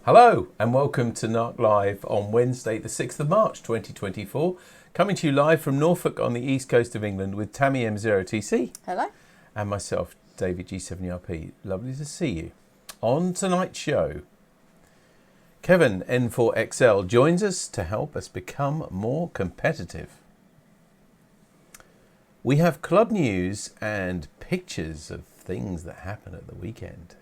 Hello and welcome to NARC Live on Wednesday the 6th of March 2024. Coming to you live from Norfolk on the east coast of England with Tammy M0TC. Hello. And myself, David G7URP. Lovely to see you. On tonight's show, Kevan N4XL joins us to help us become more competitive. We have club news and pictures of things that happen at the weekend.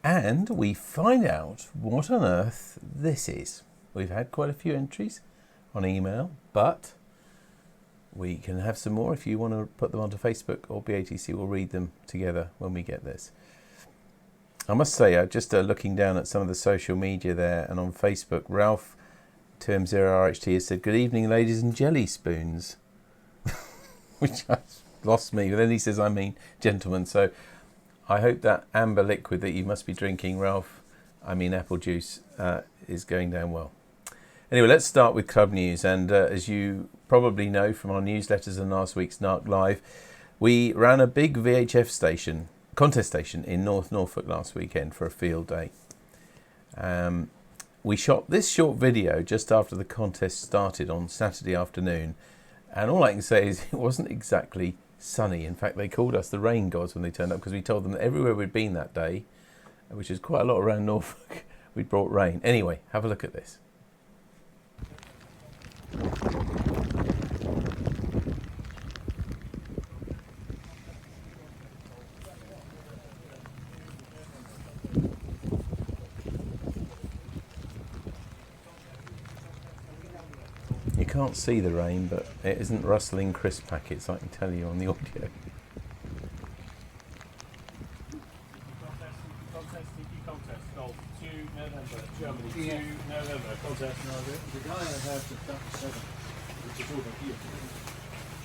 And we find out what on earth this is. We've had quite a few entries on email, but we can have some more if you want to put them onto Facebook or BATC. We'll read them together when we get this. I must say, just looking down at some of the social media there and on Facebook, Ralph Term0RHT has said, "Good evening, ladies and jelly spoons," which has lost me. But then he says, "I mean, gentlemen." So I hope that amber liquid that you must be drinking, Ralph, I mean apple juice, is going down well. Anyway, let's start with club news. And as you probably know from our newsletters and last week's NARC Live, we ran a big VHF station, contest station in North Norfolk last weekend for a field day. We shot this short video just after the contest started on Saturday afternoon. And all I can say is it wasn't exactly sunny. In fact, they called us the rain gods when they turned up because we told them that everywhere we'd been that day, which is quite a lot around Norfolk, we'd brought rain. Anyway, have a look at this. You can't see the rain, but it isn't rustling crisp packets, I can tell you on the audio. Contest, Golf 2 November, Germany 2 November, contest. The guy I have to cut 7, which is over here.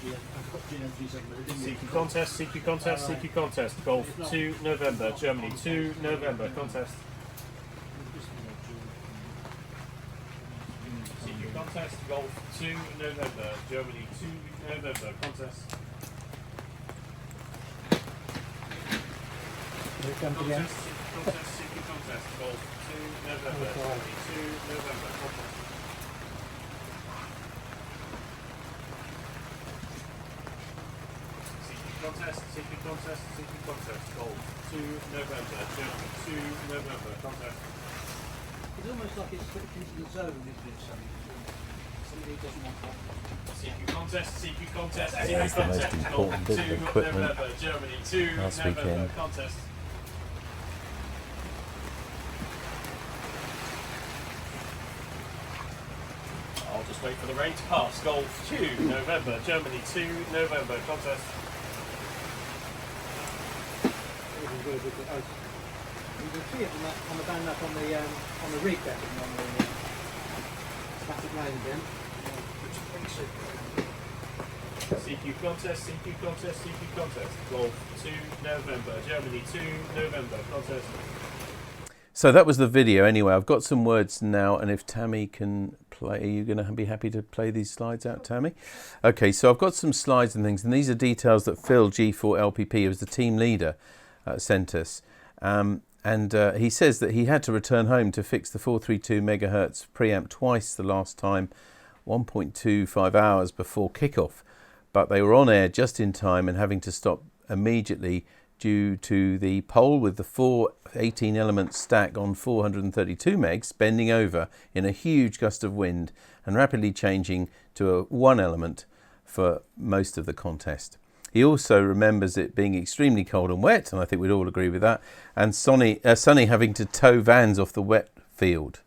Yeah, I've got GM37, but it didn't CQ contest, CQ contest, CQ contest, Golf 2 November, Germany 2 November, contest. CQ contest, Golf 2 November, Germany 2 November, contest. Here it comes again. Contest, CQ contest, Golf 2 November, Germany 2 November, contest. CQ contest, Golf 2 November, Germany 2 November, contest. It's almost like it's slipped into the zone, isn't it? Somebody doesn't want that. CQ contest, CQ contest, That's the most important bit of equipment November, Germany 2 last November, weekend. contest. I'll just wait for the rain to pass. Golf 2 November, Germany 2 November, contest. You can see it on the band up on the rig deck and on the static line again. Which makes it. CQ contest, CQ contest, CQ contest. Golf 2 November, Germany 2 November, contest. So that was the video anyway. I've got some words now, and if Tammy can play, are you going to be happy to play these slides out, Tammy? Okay, so I've got some slides and things, and these are details that Phil G4LPP, who was the team leader, sent us. He says that he had to return home to fix the 432 megahertz preamp twice the last time, 1.25 hours before kickoff. But they were on air just in time and having to stop immediately due to the pole with the 4 18-element stack on 432 megs bending over in a huge gust of wind and rapidly changing to a 1-element for most of the contest. He also remembers it being extremely cold and wet, and I think we'd all agree with that, and Sonny having to tow vans off the wet field.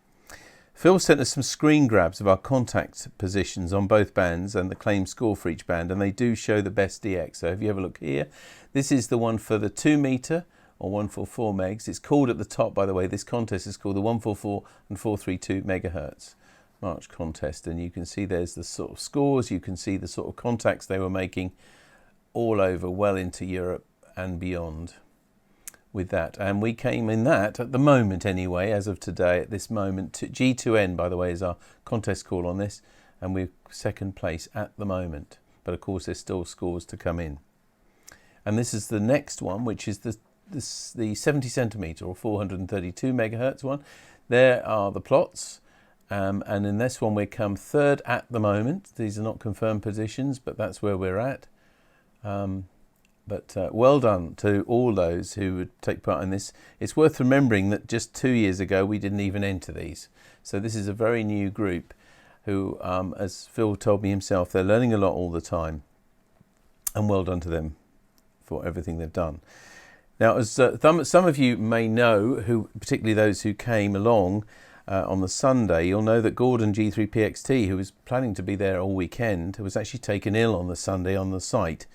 Phil sent us some screen grabs of our contact positions on both bands and the claimed score for each band, and they do show the best DX. So if you have a look here, this is the one for the 2 meter or 144 megs. It's called at the top, by the way, this contest is called the 144 and 432 megahertz March contest, and you can see there's the sort of scores, you can see the sort of contacts they were making all over, well into Europe and beyond with that. And we came in that, at the moment anyway, as of today, at this moment, G2N, by the way, is our contest call on this, and we're second place at the moment. But of course, there's still scores to come in. And this is the next one, which is the the 70 centimetre or 432 megahertz one. There are the plots. And in this one we come third at the moment. These are not confirmed positions, but that's where we're at. But well done to all those who would take part in this. It's worth remembering that just 2 years ago we didn't even enter these. So this is a very new group who, as Phil told me himself, they're learning a lot all the time. And well done to them for everything they've done. Now, as some of you may know, who particularly those who came along on the Sunday, you'll know that Gordon G3PXT, who was planning to be there all weekend, was actually taken ill on the Sunday on the site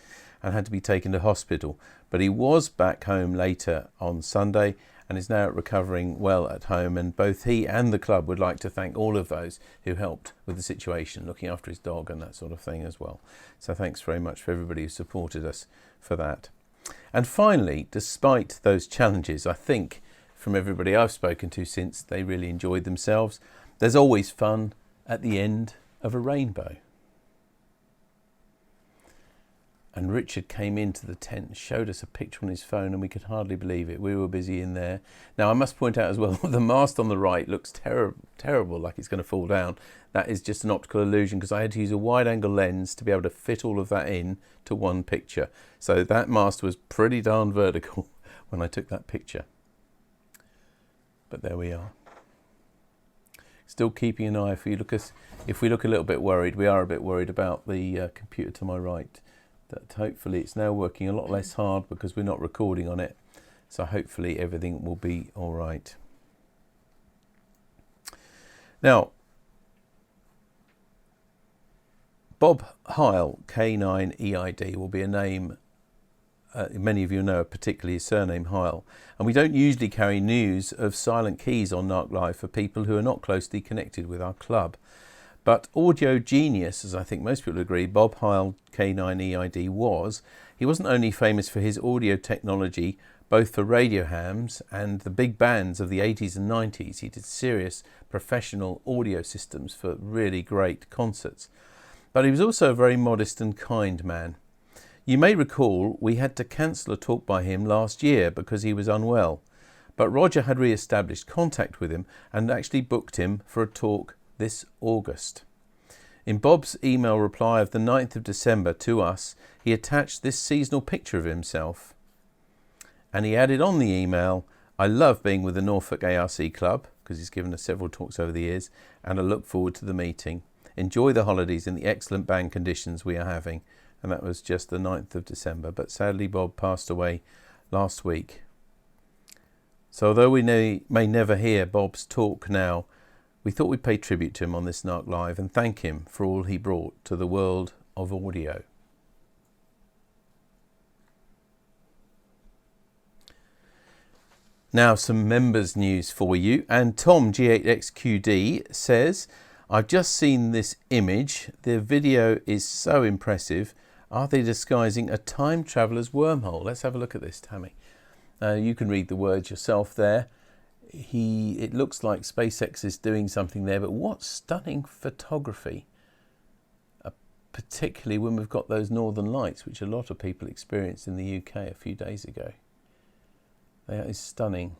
and had to be taken to hospital. But he was back home later on Sunday and is now recovering well at home. And both he and the club would like to thank all of those who helped with the situation, looking after his dog and that sort of thing as well. So thanks very much for everybody who supported us for that. And finally, despite those challenges, I think from everybody I've spoken to since, they really enjoyed themselves. There's always fun at the end of a rainbow. And Richard came into the tent, showed us a picture on his phone, and we could hardly believe it. We were busy in there. Now, I must point out as well, the mast on the right looks terrible, like it's going to fall down. That is just an optical illusion, because I had to use a wide-angle lens to be able to fit all of that in to one picture. So that mast was pretty darn vertical when I took that picture. But there we are. Still keeping an eye. If we look a little bit worried, we are a bit worried about the computer to my right. That hopefully it's now working a lot less hard because we're not recording on it. So hopefully everything will be all right. Now, Bob Heil, K9EID, will be a name many of you know, particularly his surname Heil. And we don't usually carry news of silent keys on NARC Live for people who are not closely connected with our club. But audio genius, as I think most people agree, Bob Heil, K9EID was. He wasn't only famous for his audio technology, both for radio hams and the big bands of the 80s and 90s. He did serious professional audio systems for really great concerts. But he was also a very modest and kind man. You may recall we had to cancel a talk by him last year because he was unwell. But Roger had re-established contact with him and actually booked him for a talk this August. In Bob's email reply of the 9th of December to us, he attached this seasonal picture of himself. And he added on the email, "I love being with the Norfolk ARC Club," because he's given us several talks over the years, "and I look forward to the meeting. Enjoy the holidays in the excellent band conditions we are having." And that was just the 9th of December. But sadly, Bob passed away last week. So although we may never hear Bob's talk now, we thought we'd pay tribute to him on this NARC Live and thank him for all he brought to the world of audio. Now some members news for you. And Tom G8XQD says, "I've just seen this image. The video is so impressive. Are they disguising a time traveller's wormhole?" Let's have a look at this, Tammy. You can read the words yourself there. It looks like SpaceX is doing something there, but what stunning photography, particularly when we've got those northern lights, which a lot of people experienced in the UK a few days ago. That is stunning.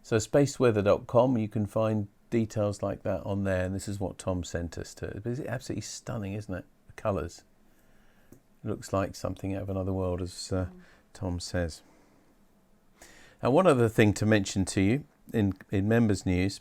So spaceweather.com, you can find details like that on there, and this is what Tom sent us to. It's absolutely stunning, isn't it? The colours. It looks like something out of another world, as Tom says. Now, one other thing to mention to you in members news,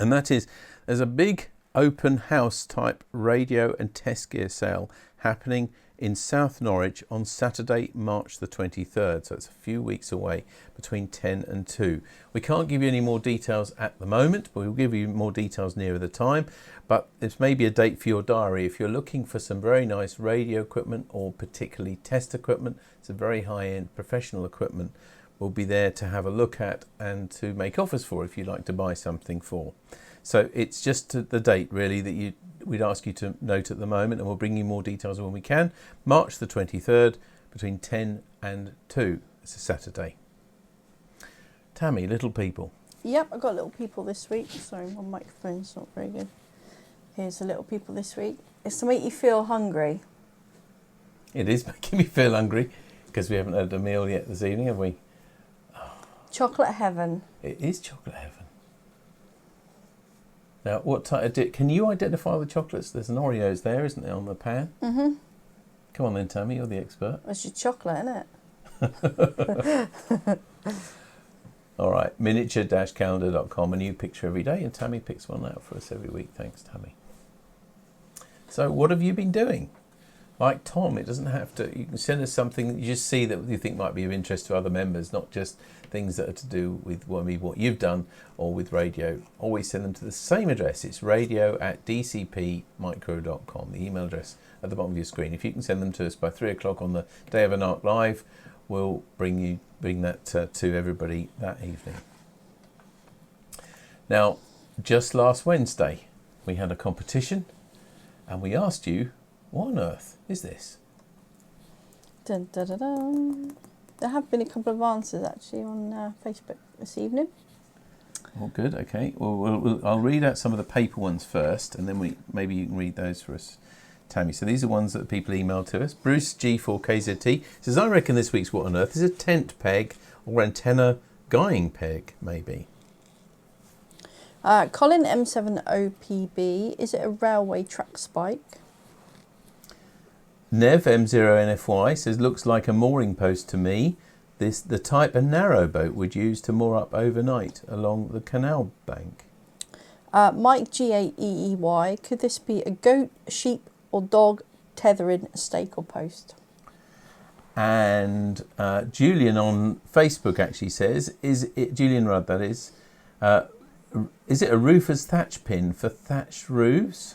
and that is there's a big open house type radio and test gear sale happening in South Norwich on Saturday, March the 23rd. So it's a few weeks away, between 10 and 2. We can't give you any more details at the moment, but we'll give you more details nearer the time. But it's maybe a date for your diary. If you're looking for some very nice radio equipment or particularly test equipment, it's a very high-end professional equipment. We'll be there to have a look at and to make offers for if you'd like to buy something for. So it's just the date really that we'd ask you to note at the moment, and we'll bring you more details when we can. March the 23rd between 10 and 2. It's a Saturday. Tammy, little people. Yep, I've got little people this week. Sorry, my microphone's not very good. Here's the little people this week. It's to make you feel hungry. It is making me feel hungry because we haven't had a meal yet this evening, have we? Chocolate heaven. It is chocolate heaven. Now, what type of can you identify the chocolates? There's an Oreos there, isn't there, on the pan? Mm-hmm. Come on then, Tammy, you're the expert. It's just chocolate, isn't it? All right, miniature-calendar.com, a new picture every day, and Tammy picks one out for us every week. Thanks, Tammy. So what have you been doing? Like Tom, it doesn't have to, you can send us something that you just see that you think might be of interest to other members, not just things that are to do with what you've done or with radio. Always send them to the same address. It's radio@dcpmicro.com, the email address at the bottom of your screen. If you can send them to us by 3 o'clock on the day of a NARC Live, we'll bring that to everybody that evening. Now, just last Wednesday, we had a competition and we asked you, what on earth is this? Dun, dun, dun, dun. There have been a couple of answers actually on Facebook this evening. Oh, good. Okay. Well, I'll read out some of the paper ones first, and then maybe you can read those for us, Tammy. So these are ones that people emailed to us. Bruce G4KZT says, I reckon this week's what on earth is a tent peg or antenna guying peg, maybe. Colin M7OPB, is it a railway track spike? Nev M0NFY says, looks like a mooring post to me. The type a narrow boat would use to moor up overnight along the canal bank. Mike GAEEY, could this be a goat, sheep or dog tethering a stake or post? And Julian on Facebook actually says, Julian Rudd that is it a roofer's thatch pin for thatched roofs?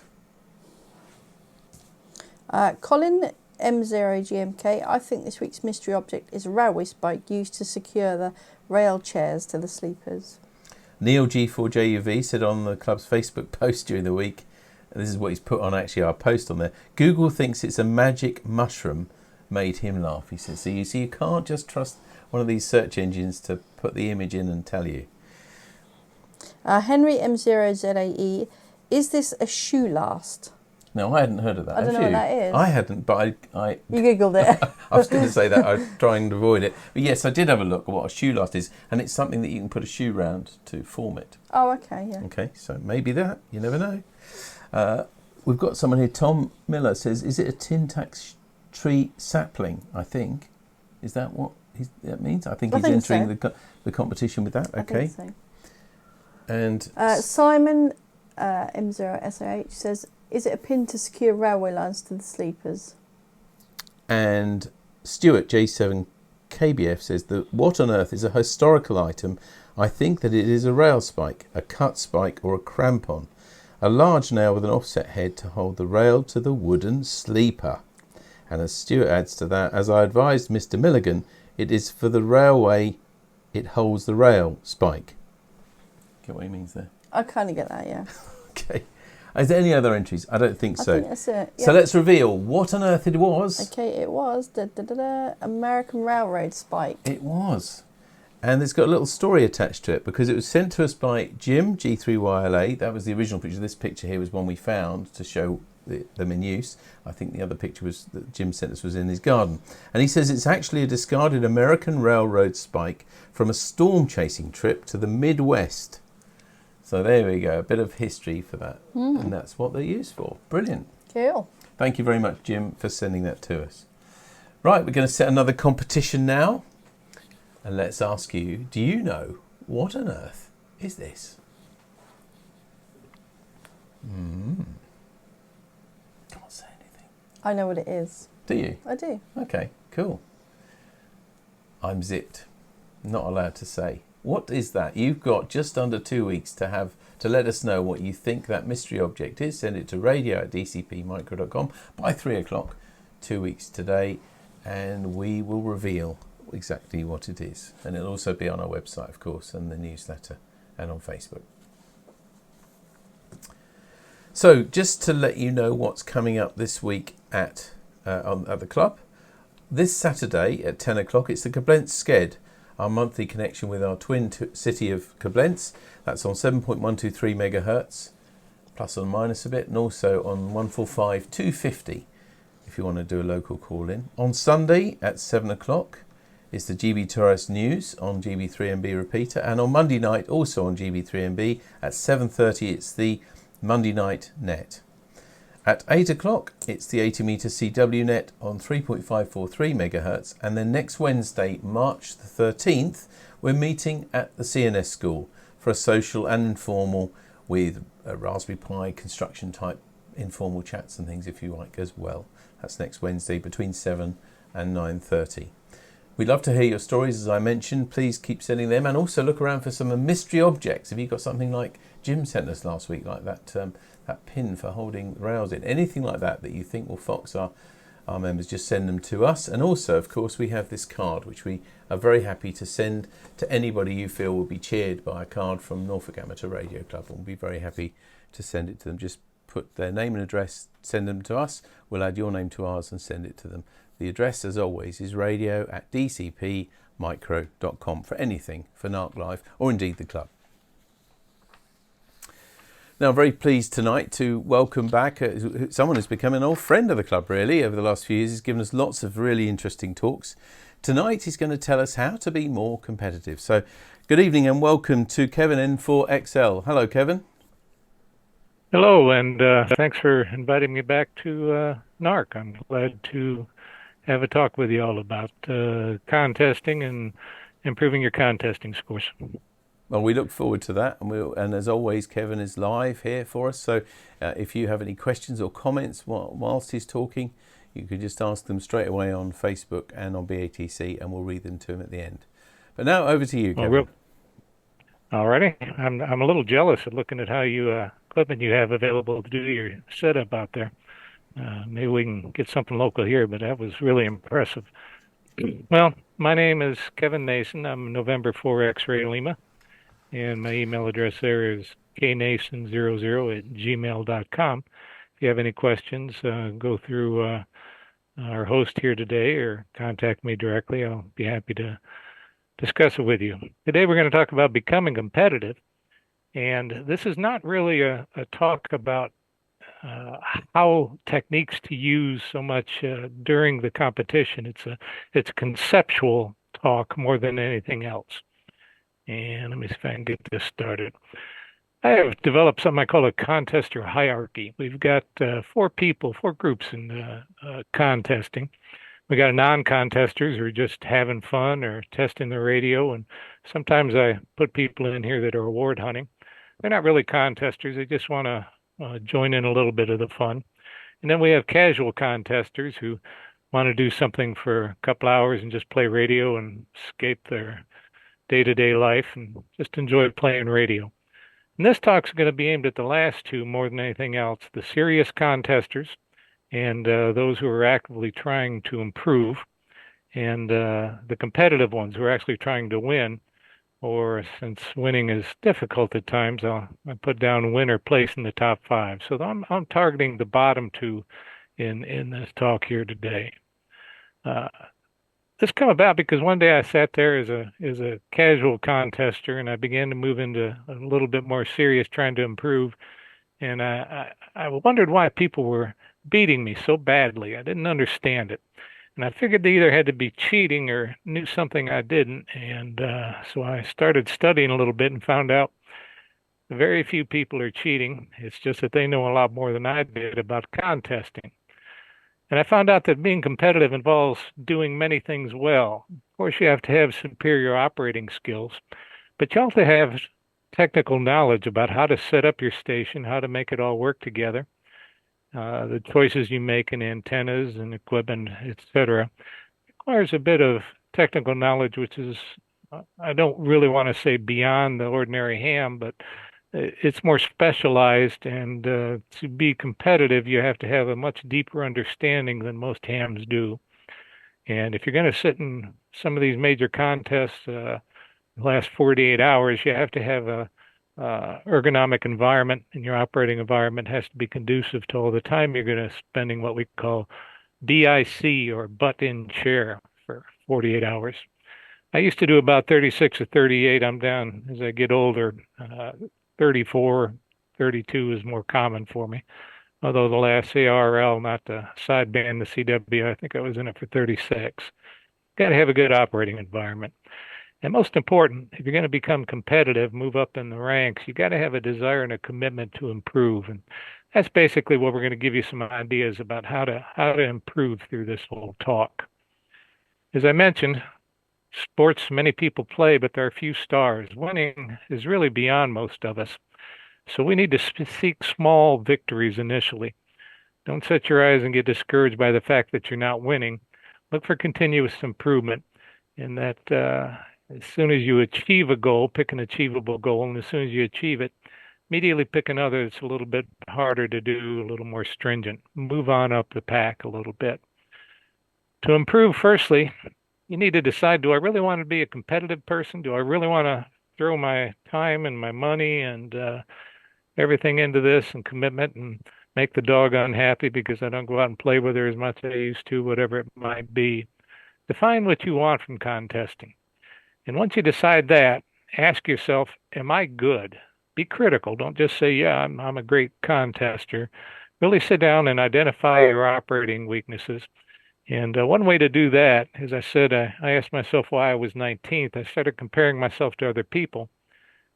Colin M0GMK, I think this week's mystery object is a railway spike used to secure the rail chairs to the sleepers. Neil G4JUV said on the club's Facebook post during the week, and this is what he's put on actually our post on there, Google thinks it's a magic mushroom made him laugh, he says. So you can't just trust one of these search engines to put the image in and tell you. Henry M0ZAE, is this a shoe last? No, I hadn't heard of that. I don't know what that is. I hadn't, but I You googled it. I was going to say that. I was trying to avoid it. But yes, I did have a look at what a shoe last is, and it's something that you can put a shoe round to form it. Oh, okay, yeah. Okay, so maybe that. You never know. We've got someone here. Tom Miller says, is it a tin tax tree sapling, I think? Is that what that means? I think he's entering so. the competition with that. Okay. I think so. And Simon M0SOH says, is it a pin to secure railway lines to the sleepers? And Stuart J7KBF says that what on earth is a historical item? I think that it is a rail spike, a cut spike or a crampon. A large nail with an offset head to hold the rail to the wooden sleeper. And as Stuart adds to that, as I advised Mr. Milligan, it is for the railway, it holds the rail spike. Get what he means there? I kind of get that, yeah. Okay. Is there any other entries? I don't think so. I think that's it. Yeah. So let's reveal what on earth it was. Okay, it was American Railroad spike. It was. And it's got a little story attached to it because it was sent to us by Jim, G3YLA. That was the original picture. This picture here was one we found to show them in use. I think the other picture was that Jim sent us was in his garden. And he says it's actually a discarded American Railroad spike from a storm chasing trip to the Midwest. So there we go, a bit of history for that. And that's what they're used for. Brilliant. Cool. Thank you very much, Jim, for sending that to us. Right, we're going to set another competition now. And let's ask you, do you know what on earth is this? Can't say anything. I know what it is. Do you? I do. Okay, cool. I'm zipped. Not allowed to say. What is that? You've got just under 2 weeks to let us know what you think that mystery object is. Send it to radio@dcpmicro.com by 3 o'clock, 2 weeks today, and we will reveal exactly what it is. And it'll also be on our website, of course, and the newsletter, and on Facebook. So just to let you know what's coming up this week at the club. This Saturday at 10 o'clock, it's the Koblenz Sked, our monthly connection with our twin city of Koblenz. That's on 7.123 megahertz, plus or minus a bit, and also on 145 250 if you want to do a local call in. On Sunday at 7 o'clock, it's the GB2RS News on GB3MB repeater, and on Monday night also on GB3MB at 7:30 it's the Monday Night Net. At 8 o'clock it's the 80 metre CW net on 3.543 megahertz, and then next Wednesday, March the 13th, we're meeting at the CNS School for a social and informal with a Raspberry Pi construction type informal chats and things if you like as well. That's next Wednesday between 7 and 9:30. We'd love to hear your stories, as I mentioned. Please keep sending them, and also look around for some mystery objects. If you've got something like Jim sent us last week, like that pin for holding rails in, anything like that that you think will fox our members, just send them to us. And also, of course, we have this card, which we are very happy to send to anybody you feel will be cheered by a card from Norfolk Amateur Radio Club. And we'll be very happy to send it to them. Just put their name and address, send them to us. We'll add your name to ours and send it to them. The address, as always, is radio@dcpmicro.com for anything for NARC Live or indeed the club. Now, I'm very pleased tonight to welcome back someone who's become an old friend of the club, really, over the last few years. He's given us lots of really interesting talks. Tonight, he's going to tell us how to be more competitive. So, good evening and welcome to Kevan N4XL. Hello, Kevan. Hello, and thanks for inviting me back to NARC. I'm glad to have a talk with you all about contesting and improving your contesting scores. Well, we look forward to that, and as always, Kevan is live here for us. So if you have any questions or comments whilst he's talking, you could just ask them straight away on Facebook and on BATC, and we'll read them to him at the end. But now over to you, Kevan. Alrighty. I'm a little jealous of looking at how you equipment you have available to do your setup out there. Maybe we can get something local here, but that was really impressive. Well, my name is Kevan Nason. I'm November 4 X-Ray Lima, and my email address there is knason00@gmail.com. If you have any questions, go through our host here today or contact me directly. I'll be happy to discuss it with you. Today we're going to talk about becoming competitive, and this is not really a talk about how techniques to use so much during the competition. It's a conceptual talk more than anything else. And let me see if I can get this started. I have developed something I call a contester hierarchy. We've got four groups in contesting. We got non-contesters who are just having fun or testing the radio, and sometimes I put people in here that are award hunting. They're not really contesters. They just want to join in a little bit of the fun. And then we have casual contesters who want to do something for a couple hours and just play radio and escape their day-to-day life and just enjoy playing radio. And this talk's going to be aimed at the last two more than anything else, the serious contesters and those who are actively trying to improve, and the competitive ones who are actually trying to win. Or since winning is difficult at times, I put down win or place in the top 5. So I'm targeting the bottom 2 in this talk here today. This came about because one day I sat there as a casual contester, and I began to move into a little bit more serious, trying to improve. And I wondered why people were beating me so badly. I didn't understand it. And I figured they either had to be cheating or knew something I didn't. And so I started studying a little bit and found out very few people are cheating. It's just that they know a lot more than I did about contesting. And I found out that being competitive involves doing many things well. Of course, you have to have superior operating skills, but you also have technical knowledge about how to set up your station, how to make it all work together. The choices you make in antennas and equipment, etc., requires a bit of technical knowledge, which is, I don't really want to say beyond the ordinary ham, but it's more specialized. And to be competitive, you have to have a much deeper understanding than most hams do. And if you're going to sit in some of these major contests, the last 48 hours, you have to have a ergonomic environment, and your operating environment has to be conducive to all the time you're going to spending what we call BIC, or butt in chair, for 48 hours. I used to do about 36 or 38. I'm down as I get older. 34, 32 is more common for me. Although the last ARL, not the sideband, the CW, I think I was in it for 36. got to have a good operating environment. And most important, if you're going to become competitive, move up in the ranks, you got to have a desire and a commitment to improve. And that's basically what we're going to give you some ideas about how to improve through this whole talk. As I mentioned, sports many people play, but there are few stars. Winning is really beyond most of us. So we need to seek small victories initially. Don't set your eyes and get discouraged by the fact that you're not winning. Look for continuous improvement in that as soon as you achieve a goal, pick an achievable goal, and as soon as you achieve it, immediately pick another that's a little bit harder to do, a little more stringent. Move on up the pack a little bit. To improve, firstly, you need to decide, do I really want to be a competitive person? Do I really want to throw my time and my money and everything into this and commitment and make the dog unhappy because I don't go out and play with her as much as I used to, whatever it might be? Define what you want from contesting. And once you decide that, ask yourself, am I good? Be critical. Don't just say, yeah, I'm a great contester. Really sit down and identify your operating weaknesses. And one way to do that, as I said, I asked myself why I was 19th. I started comparing myself to other people.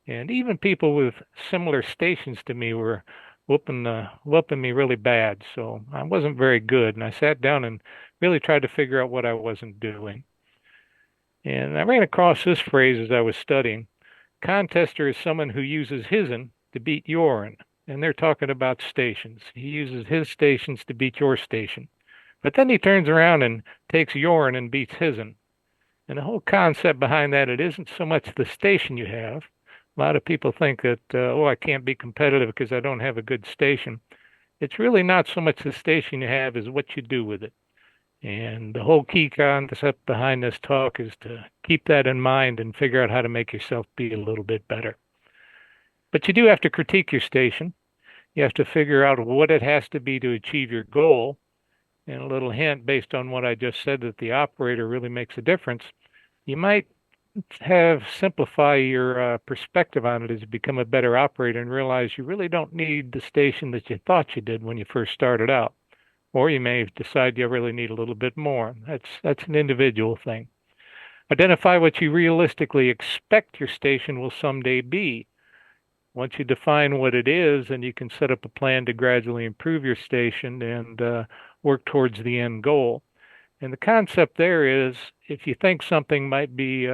And even people with similar stations to me were whooping me really bad. So I wasn't very good. And I sat down and really tried to figure out what I wasn't doing. And I ran across this phrase as I was studying. Contester is someone who uses his'n to beat your'n. And they're talking about stations. He uses his stations to beat your station. But then he turns around and takes your'n and beats his'n. And the whole concept behind that, it isn't so much the station you have. A lot of people think that, I can't be competitive because I don't have a good station. It's really not so much the station you have as what you do with it. And the whole key concept behind this talk is to keep that in mind and figure out how to make yourself be a little bit better. But you do have to critique your station. You have to figure out what it has to be to achieve your goal. And a little hint based on what I just said, that the operator really makes a difference. You might have simplify your perspective on it as you become a better operator and realize you really don't need the station that you thought you did when you first started out. Or you may decide you really need a little bit more. That's an individual thing. Identify what you realistically expect your station will someday be. Once you define what it is, then you can set up a plan to gradually improve your station and work towards the end goal. And the concept there is, if you think something might be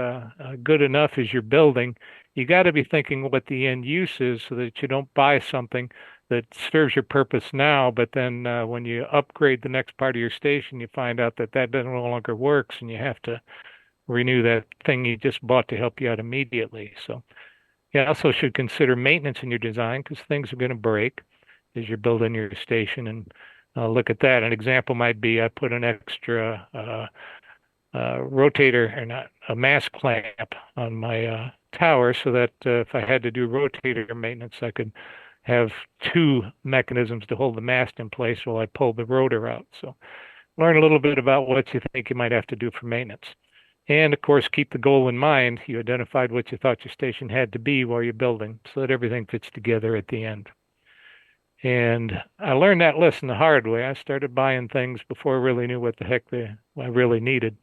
good enough as you're building, you got to be thinking what the end use is so that you don't buy something that serves your purpose now, but then when you upgrade the next part of your station, you find out that that no longer works, and you have to renew that thing you just bought to help you out immediately. So you also should consider maintenance in your design, because things are going to break as you're building your station. And look at that. An example might be I put an extra rotator, or not, a mast clamp on my tower so that if I had to do rotator maintenance, I could have two mechanisms to hold the mast in place while I pull the rotor out. So learn a little bit about what you think you might have to do for maintenance. And of course, keep the goal in mind. You identified what you thought your station had to be while you're building so that everything fits together at the end. And I learned that lesson the hard way. I started buying things before I really knew what the heck I really needed.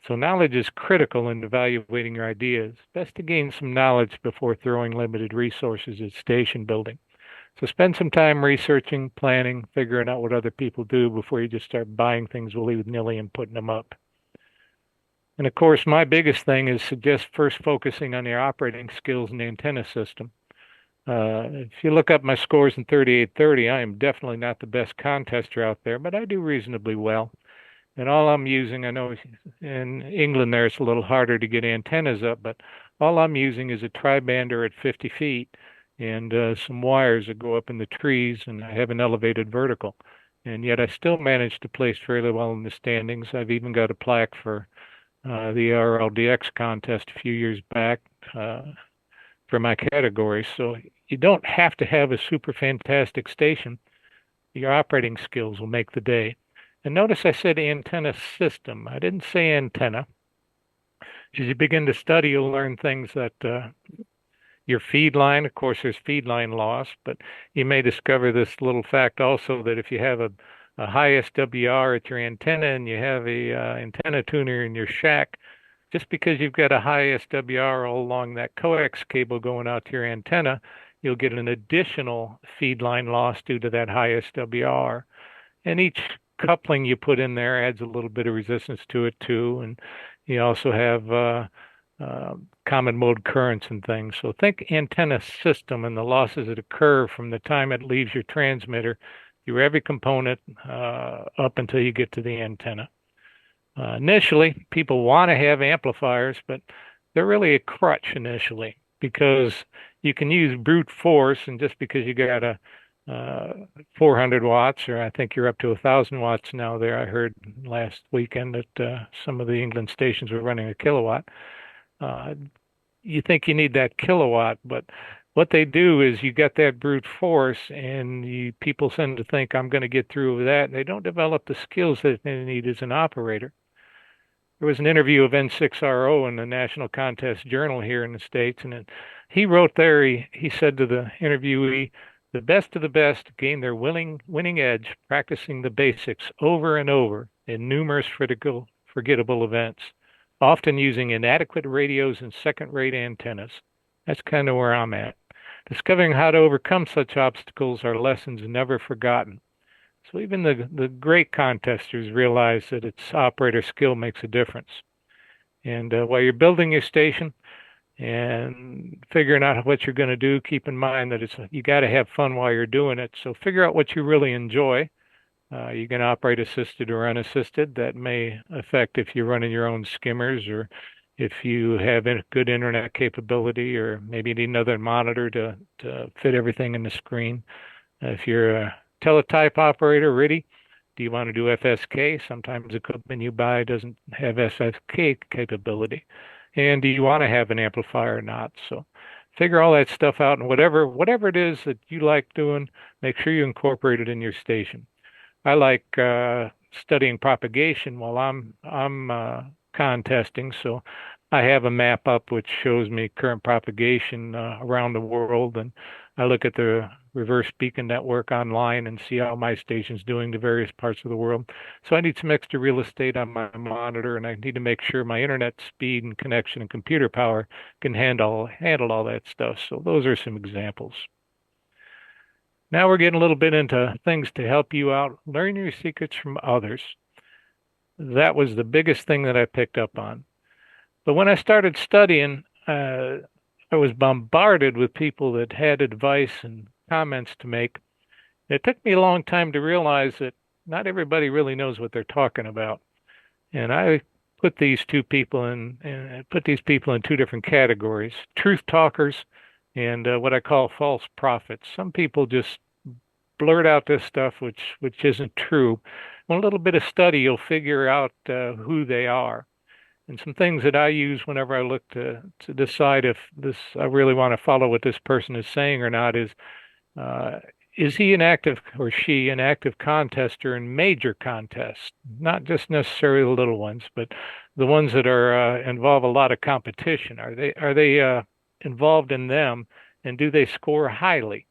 So knowledge is critical in evaluating your ideas. Best to gain some knowledge before throwing limited resources at station building. So spend some time researching, planning, figuring out what other people do before you just start buying things willy-nilly and putting them up. And of course, my biggest thing is suggest first focusing on your operating skills in the antenna system. If you look up my scores in 3830, I am definitely not the best contester out there, but I do reasonably well. And all I'm using, I know in England there it's a little harder to get antennas up, but all I'm using is a tri-bander at 50 feet and some wires that go up in the trees, and I have an elevated vertical. And yet I still manage to place fairly well in the standings. I've even got a plaque for the RLDX contest a few years back for my category. So you don't have to have a super fantastic station. Your operating skills will make the day. And notice I said antenna system. I didn't say antenna. As you begin to study, you'll learn things that your feed line, of course, there's feed line loss, but you may discover this little fact also that if you have a high SWR at your antenna and you have a antenna tuner in your shack, just because you've got a high SWR all along that coax cable going out to your antenna, you'll get an additional feed line loss due to that high SWR. And each coupling you put in there adds a little bit of resistance to it too. And you also have common mode currents and things. So think antenna system and the losses that occur from the time it leaves your transmitter through every component up until you get to the antenna. Initially, people want to have amplifiers, but they're really a crutch initially because you can use brute force, and just because you got a 400 watts, or I think you're up to 1,000 watts now there. I heard last weekend that some of the England stations were running a kilowatt. You think you need that kilowatt, but what they do is you get that brute force, and people tend to think I'm going to get through with that, and they don't develop the skills that they need as an operator. There was an interview of N4XL in the National Contest Journal here in the States, and he wrote there, he said to the interviewee, the best of the best gain their winning edge practicing the basics over and over in numerous forgettable events, often using inadequate radios and second-rate antennas. That's kind of where I'm at. Discovering how to overcome such obstacles are lessons never forgotten. So even the great contesters realize that its operator skill makes a difference. And while you're building your station and figuring out what you're going to do, keep in mind that you got to have fun while you're doing it. So figure out what you really enjoy. You can operate assisted or unassisted. That may affect if you're running your own skimmers, or if you have good internet capability, or maybe you need another monitor to fit everything in the screen. If you're a teletype operator, RIDI, do you want to do FSK? Sometimes equipment you buy doesn't have FSK capability. And do you want to have an amplifier or not? So figure all that stuff out, and whatever it is that you like doing, make sure you incorporate it in your station. I like studying propagation while I'm contesting, so I have a map up which shows me current propagation around the world, and I look at the reverse beacon network online and see how my station's doing to various parts of the world. So I need some extra real estate on my monitor, and I need to make sure my internet speed and connection and computer power can handle all that stuff. So those are some examples. Now we're getting a little bit into things to help you out. Learn your secrets from others. That was the biggest thing that I picked up on. But when I started studying, I was bombarded with people that had advice and comments to make. It took me a long time to realize that not everybody really knows what they're talking about. And I put these people in two different categories: truth talkers and what I call false prophets. Some people just blurt out this stuff which isn't true. With a little bit of study, you'll figure out who they are. And some things that I use whenever I look to decide if I really want to follow what this person is saying or not is he an active, or she an active contester in major contests, not just necessarily the little ones, but the ones that are involve a lot of competition. Are they involved in them, and do they score highly?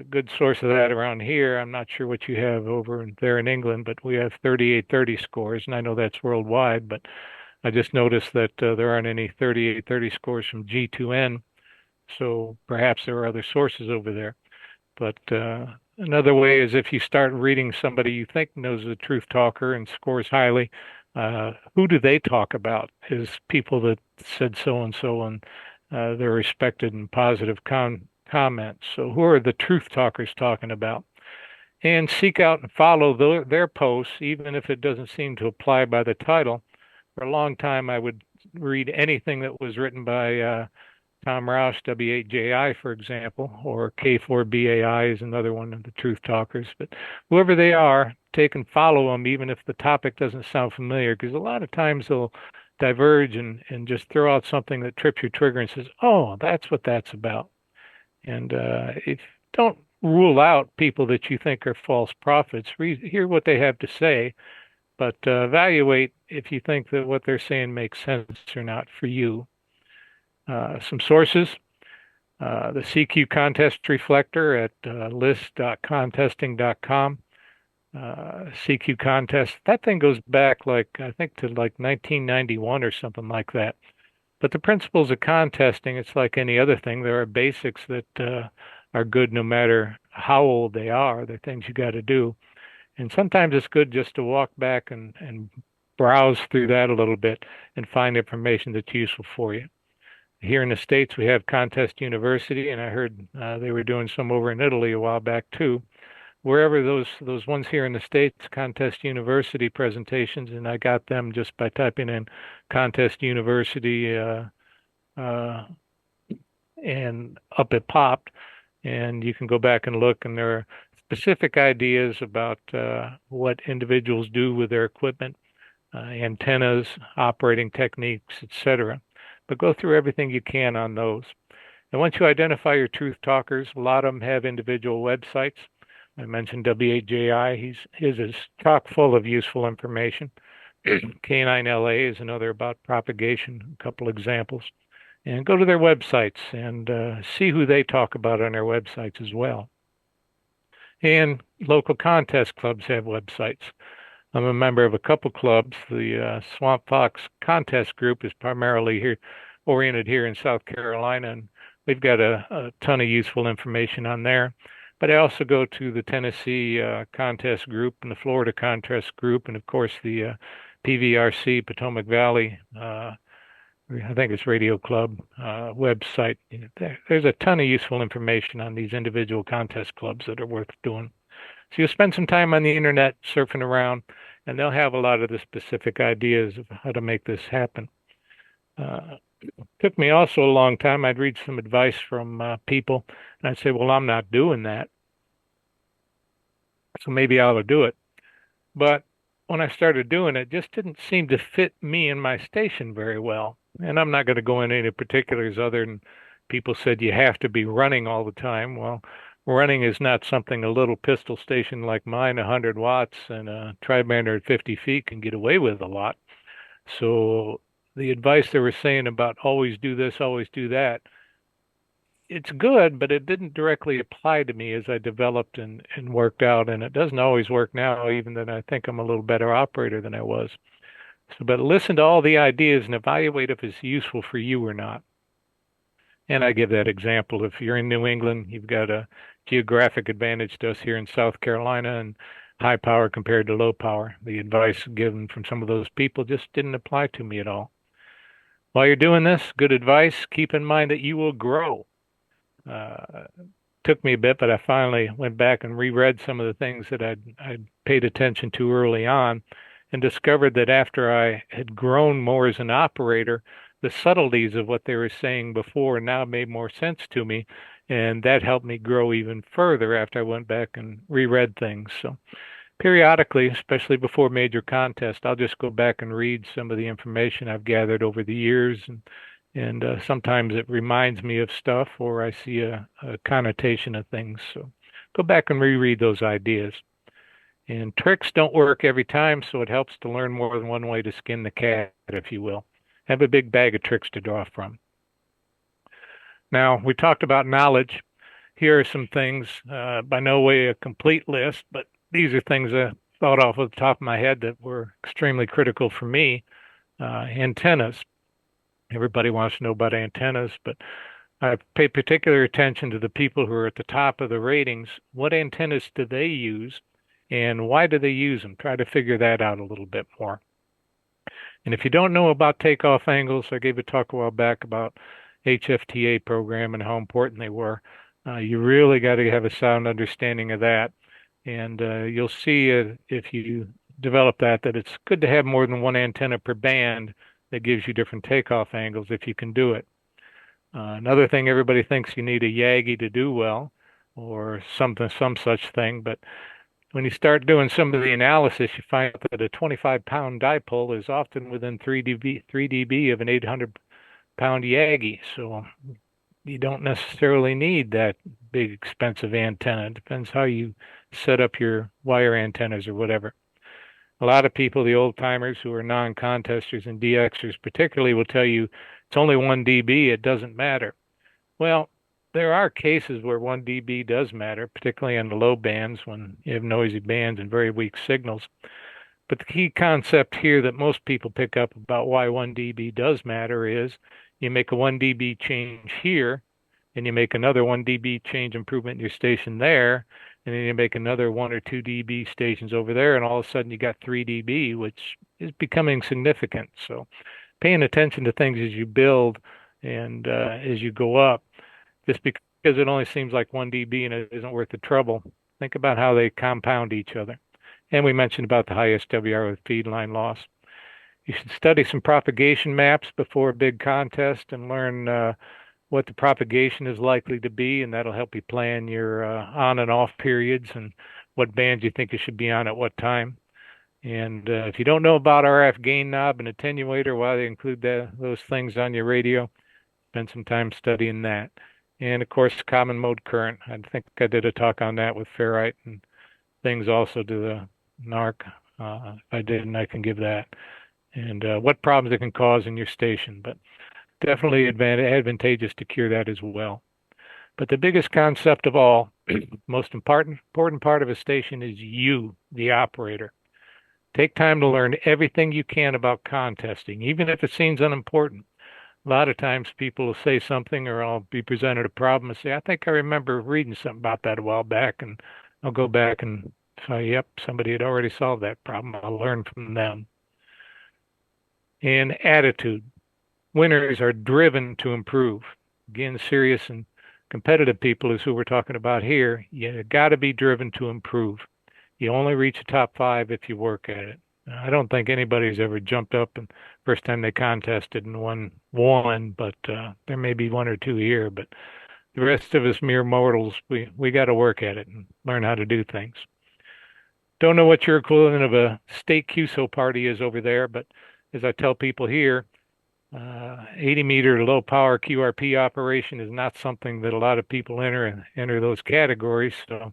Good source of that around here. I'm not sure what you have over there in England, but we have 3830 scores, and I know that's worldwide, but I just noticed that there aren't any 3830 scores from G2N, so perhaps there are other sources over there. But another way is if you start reading somebody you think knows the truth talker and scores highly, who do they talk about? Is people that said so-and-so and they're respected and positive comments. So who are the truth talkers talking about? And seek out and follow their posts, even if it doesn't seem to apply by the title. For a long time, I would read anything that was written by Tom Roush, W8JI, for example, or K4BAI is another one of the truth talkers. But whoever they are, take and follow them, even if the topic doesn't sound familiar, because a lot of times they'll diverge and just throw out something that trips your trigger and says, oh, that's what that's about. And if don't rule out people that you think are false prophets. Hear what they have to say, but evaluate if you think that what they're saying makes sense or not for you. Some sources: the CQ contest reflector at list.contesting.com, CQ contest. That thing goes back I think to like 1991 or something like that. But the principles of contesting, it's like any other thing. There are basics that are good no matter how old they are. They're things you got to do. And sometimes it's good just to walk back and browse through that a little bit and find information that's useful for you. Here in the States, we have Contest University, and I heard they were doing some over in Italy a while back too. Wherever those ones here in the States, Contest University presentations, and I got them just by typing in Contest University uh, and up it popped. And you can go back and look, and there are specific ideas about what individuals do with their equipment, antennas, operating techniques, etc. But go through everything you can on those. And once you identify your truth talkers, a lot of them have individual websites. I mentioned W8JI. His is chock full of useful information. K9LA is another about propagation, a couple examples. And go to their websites and see who they talk about on their websites as well. And local contest clubs have websites. I'm a member of a couple clubs. The Swamp Fox contest group is primarily oriented here in South Carolina, and we've got a ton of useful information on there. But I also go to the Tennessee contest group and the Florida contest group, and of course the PVRC Potomac Valley, I think it's Radio Club website. There's a ton of useful information on these individual contest clubs that are worth doing. So you'll spend some time on the internet surfing around, and they'll have a lot of the specific ideas of how to make this happen. Took me also a long time. I'd read some advice from people, and I'd say, well, I'm not doing that, so maybe I ought to do it. But when I started doing it, it just didn't seem to fit me and my station very well. And I'm not going to go into any particulars other than people said you have to be running all the time. Well, running is not something a little pistol station like mine, 100 watts and a tri-bander at 50 feet can get away with a lot. So the advice they were saying about always do this, always do that, it's good, but it didn't directly apply to me as I developed and worked out. And it doesn't always work now, even though I think I'm a little better operator than I was. So, but listen to all the ideas and evaluate if it's useful for you or not. And I give that example. If you're in New England, you've got a geographic advantage to us here in South Carolina and high power compared to low power. The advice given from some of those people just didn't apply to me at all. While you're doing this, good advice, keep in mind that you will grow. Took me a bit, but I finally went back and reread some of the things that I'd paid attention to early on and discovered that after I had grown more as an operator, the subtleties of what they were saying before now made more sense to me. And that helped me grow even further after I went back and reread things. So periodically, especially before major contests, I'll just go back and read some of the information I've gathered over the years. And sometimes it reminds me of stuff or I see a connotation of things. So go back and reread those ideas. And tricks don't work every time, so it helps to learn more than one way to skin the cat, if you will. Have a big bag of tricks to draw from. Now, we talked about knowledge. Here are some things, by no way a complete list, but these are things I thought off the top of my head that were extremely critical for me. Antennas. Everybody wants to know about antennas, but I pay particular attention to the people who are at the top of the ratings. What antennas do they use, and why do they use them? Try to figure that out a little bit more. And if you don't know about takeoff angles, I gave a talk a while back about HFTA program and how important they were. You really got to have a sound understanding of that. And you'll see if you develop that it's good to have more than one antenna per band that gives you different takeoff angles if you can do it. Another thing, everybody thinks you need a Yagi to do well or some such thing, but when you start doing some of the analysis, you find out that a 25-pound dipole is often within 3 dB of an 800-pound Yagi. So you don't necessarily need that big, expensive antenna. It depends how you set up your wire antennas or whatever. A lot of people, the old timers who are non-contesters and DXers particularly, will tell you it's only 1 dB, it doesn't matter. Well, there are cases where 1 dB does matter, particularly on the low bands when you have noisy bands and very weak signals. But the key concept here that most people pick up about why 1 dB does matter is you make a 1 dB change here, and you make another 1 dB change improvement in your station there, and then you make another 1 or 2 dB stations over there, and all of a sudden you got 3 dB, which is becoming significant. So paying attention to things as you build and as you go up, just because it only seems like 1 dB and it isn't worth the trouble, think about how they compound each other. And we mentioned about the high SWR with feed line loss. You should study some propagation maps before a big contest and learn what the propagation is likely to be, and that'll help you plan your on and off periods and what bands you think you should be on at what time. And if you don't know about RF gain knob and attenuator, why they include those things on your radio, spend some time studying that. And of course, common mode current. I think I did a talk on that with ferrite and things also to the NARC. If I didn't, I can give that. And what problems it can cause in your station. But definitely advantageous to cure that as well. But the biggest concept of all, most important part of a station is you, the operator. Take time to learn everything you can about contesting, even if it seems unimportant. A lot of times people will say something or I'll be presented a problem and say, I think I remember reading something about that a while back, and I'll go back and say, yep, somebody had already solved that problem. I'll learn from them. And attitude. Winners are driven to improve. Again, serious and competitive people is who we're talking about here. You got to be driven to improve. You only reach a top 5 if you work at it. I don't think anybody's ever jumped up and first time they contested and won, but there may be 1 or 2 here. But the rest of us mere mortals, we got to work at it and learn how to do things. Don't know what your equivalent of a state QSO party is over there, but as I tell people here, 80 meter low power QRP operation is not something that a lot of people enter those categories. So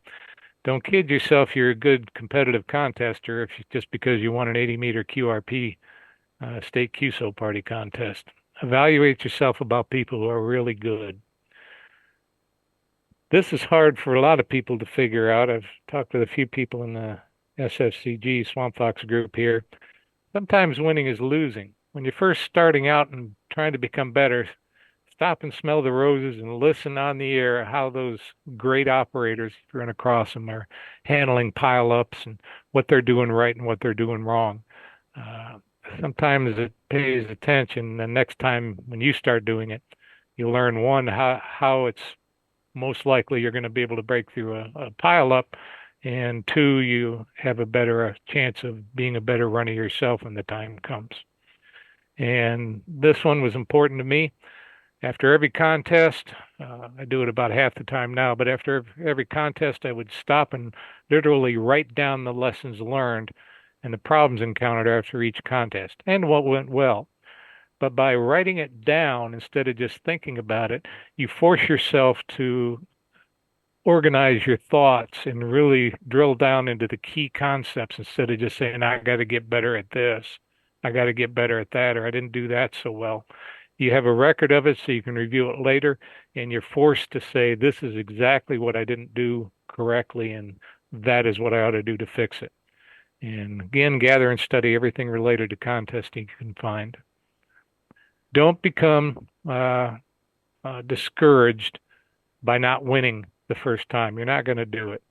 don't kid yourself you're a good competitive contester if just because you won an 80 meter QRP state QSO party contest. Evaluate yourself about people who are really good. This is hard for a lot of people to figure out. I've talked with a few people in the SFCG Swamp Fox group here. Sometimes winning is losing. When you're first starting out and trying to become better, stop and smell the roses and listen on the air how those great operators, if you run across them, are handling pile-ups and what they're doing right and what they're doing wrong. Sometimes it pays attention. The next time when you start doing it, you learn, one, how it's most likely you're going to be able to break through a pile-up, and 2, you have a better chance of being a better runner yourself when the time comes. And this one was important to me. After every contest, I do it about half the time now, but after every contest, I would stop and literally write down the lessons learned and the problems encountered after each contest and what went well. But by writing it down instead of just thinking about it, you force yourself to organize your thoughts and really drill down into the key concepts instead of just saying, I got to get better at this, I got to get better at that, or I didn't do that so well. You have a record of it so you can review it later, and you're forced to say, this is exactly what I didn't do correctly, and that is what I ought to do to fix it. And again, gather and study everything related to contesting you can find. Don't become discouraged by not winning the first time. You're not going to do it.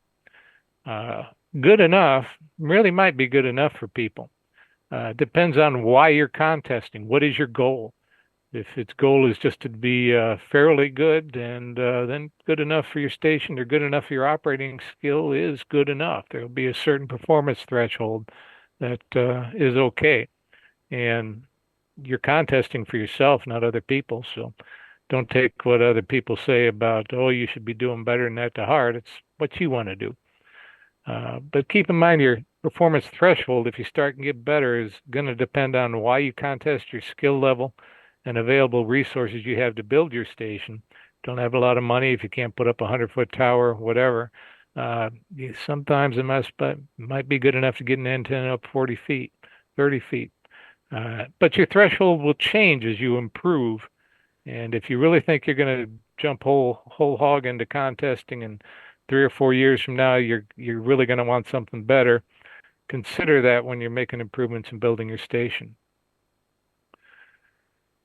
Good enough really might be good enough for people. Depends on why you're contesting. What is your goal? If its goal is just to be fairly good, and then good enough for your station or good enough for your operating skill is good enough. There will be a certain performance threshold that is okay. And you're contesting for yourself, not other people. So don't take what other people say about, oh, you should be doing better than that to heart. It's what you want to do. But keep in mind your performance threshold, if you start and get better, is going to depend on why you contest, your skill level, and available resources you have to build your station. Don't have a lot of money if you can't put up a 100-foot tower, whatever. Sometimes it might be good enough to get an antenna up 40 feet, 30 feet. But your threshold will change as you improve. And if you really think you're going to jump whole hog into contesting, and 3 or 4 years from now you're really going to want something better, consider that when you're making improvements and building your station.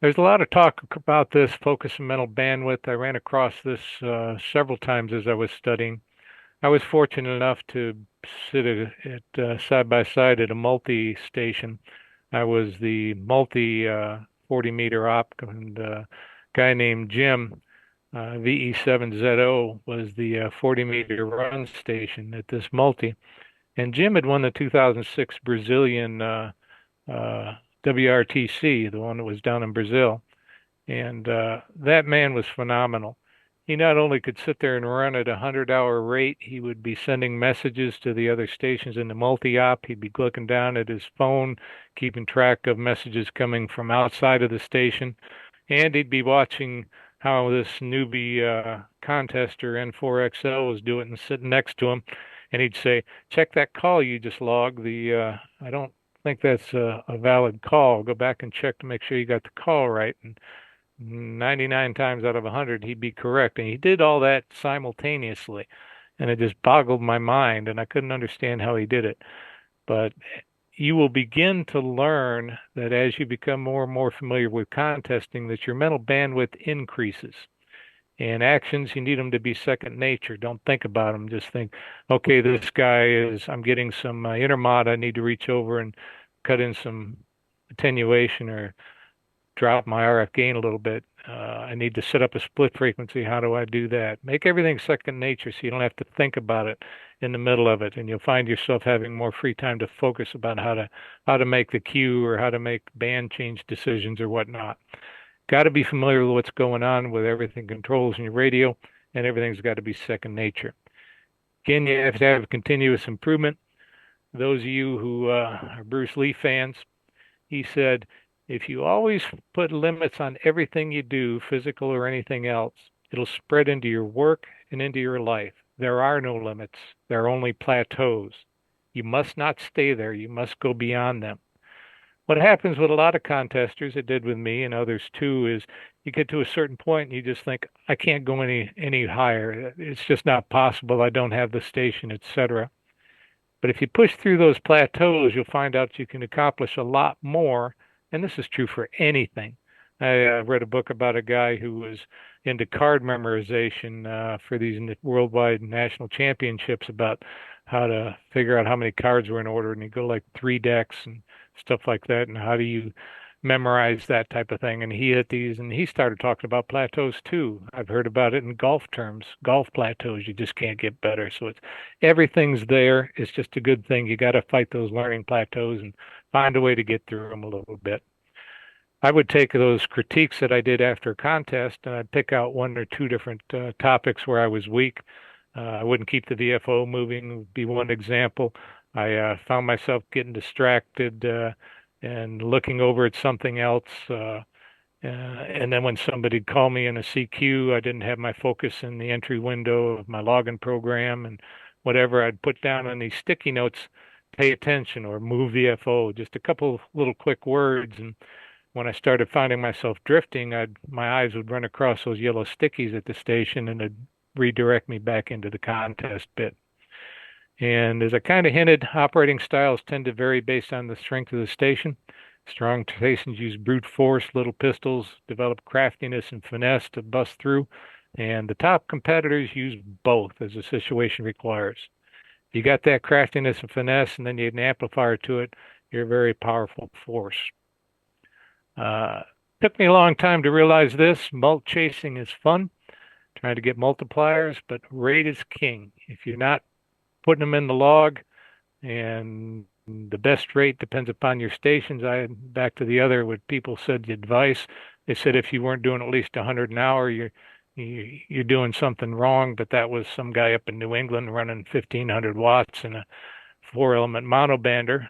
There's a lot of talk about this focus and mental bandwidth. I ran across this several times as I was studying. I was fortunate enough to sit at side by side at a multi-station. I was the multi 40-meter op, and a guy named Jim, VE7ZO, was the 40-meter run station at this multi. And Jim had won the 2006 Brazilian WRTC, the one that was down in Brazil. And that man was phenomenal. He not only could sit there and run at a 100-hour rate, he would be sending messages to the other stations in the multi-op. He'd be looking down at his phone, keeping track of messages coming from outside of the station. And he'd be watching how this newbie contester N4XL was doing and sitting next to him. And he'd say, check that call you just logged. I don't think that's a valid call. Go back and check to make sure you got the call right. And 99 times out of 100, he'd be correct. And he did all that simultaneously. And it just boggled my mind, and I couldn't understand how he did it. But you will begin to learn that as you become more and more familiar with contesting, that your mental bandwidth increases. And actions, you need them to be second nature. Don't think about them. Just think, okay, this guy I'm getting some intermod. I need to reach over and cut in some attenuation or drop my RF gain a little bit. I need to set up a split frequency. How do I do that? Make everything second nature so you don't have to think about it in the middle of it. And you'll find yourself having more free time to focus about how to make the cue or how to make band change decisions or whatnot. Got to be familiar with what's going on with everything controls in your radio, and everything's got to be second nature. Again, you have to have continuous improvement. Those of you who are Bruce Lee fans, he said, if you always put limits on everything you do, physical or anything else, it'll spread into your work and into your life. There are no limits. There are only plateaus. You must not stay there. You must go beyond them. What happens with a lot of contesters, it did with me and others too, is you get to a certain point and you just think, I can't go any higher. It's just not possible. I don't have the station, etc. But if you push through those plateaus, you'll find out you can accomplish a lot more. And this is true for anything. I read a book about a guy who was into card memorization for these worldwide national championships, about how to figure out how many cards were in order. And you go like 3 decks and stuff like that. And how do you memorize that type of thing? And he hit these, and he started talking about plateaus too. I've heard about it in golf terms, golf plateaus. You just can't get better. So everything's there. It's just a good thing. You got to fight those learning plateaus and find a way to get through them a little bit. I would take those critiques that I did after a contest, and I'd pick out 1 or 2 different topics where I was weak. I wouldn't keep the VFO moving, would be one example. I found myself getting distracted and looking over at something else. And then when somebody'd call me in a CQ, I didn't have my focus in the entry window of my login program, and whatever I'd put down on these sticky notes, pay attention or move VFO, just a couple of little quick words. And when I started finding myself drifting, my eyes would run across those yellow stickies at the station, and it'd redirect me back into the contest bit. And as I kind of hinted, operating styles tend to vary based on the strength of the station. Strong stations use brute force, little pistols, develop craftiness and finesse to bust through. And the top competitors use both as the situation requires. If you got that craftiness and finesse, and then you add an amplifier to it, you're a very powerful force. Took me a long time to realize this. Mult chasing is fun, trying to get multipliers, but rate is king. If you're not putting them in the log, and the best rate depends upon your stations. Back to the other, what people said, the advice. They said if you weren't doing at least 100 an hour, you're doing something wrong. But that was some guy up in New England running 1,500 watts in a 4-element monobander.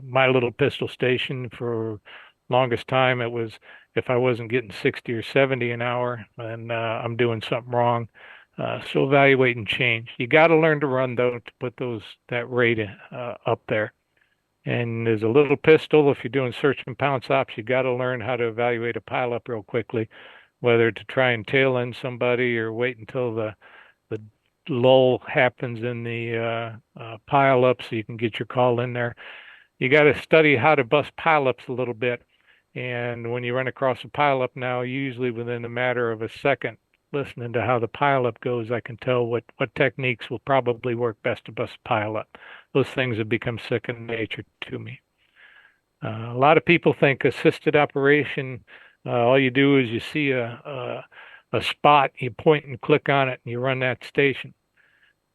My little pistol station, for longest time, it was if I wasn't getting 60 or 70 an hour, then I'm doing something wrong. So evaluate and change. You got to learn to run, though, to put that rate up there. And there's a little pistol. If you're doing search and pounce ops, you got to learn how to evaluate a pileup real quickly. whether to try and tail end somebody or wait until the lull happens in the pile up so you can get your call in there. You got to study how to bust pileups a little bit. And when you run across a pileup now, usually within a matter of a second, listening to how the pileup goes, I can tell what techniques will probably work best to bust a pileup. Those things have become second nature to me. A lot of people think assisted operation, all you do is you see a spot, you point and click on it, and you run that station.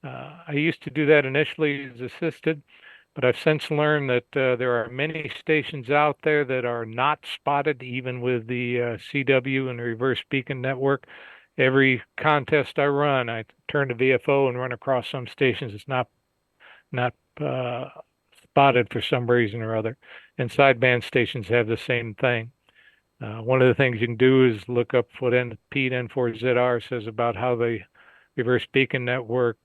I used to do that initially as assisted, but I've since learned that there are many stations out there that are not spotted, even with the CW and the reverse beacon network. Every contest I run, I turn to VFO and run across some stations that's not spotted for some reason or other. And sideband stations have the same thing. One of the things you can do is look up what Pete N4XL says about how the reverse beacon network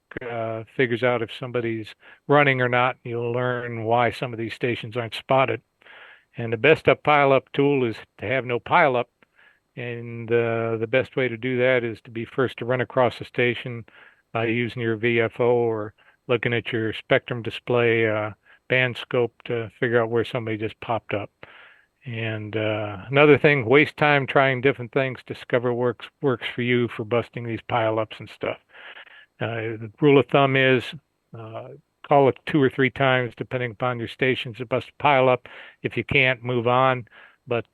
figures out if somebody's running or not. You'll learn why some of these stations aren't spotted. And the best up pileup tool is to have no pileup. And the best way to do that is to be first to run across the station by using your VFO or looking at your spectrum display band scope to figure out where somebody just popped up. And another thing, waste time trying different things, discover works for you for busting these pileups and stuff. The rule of thumb is call it 2 or 3 times, depending upon your stations, to bust a pileup. If you can't, move on. But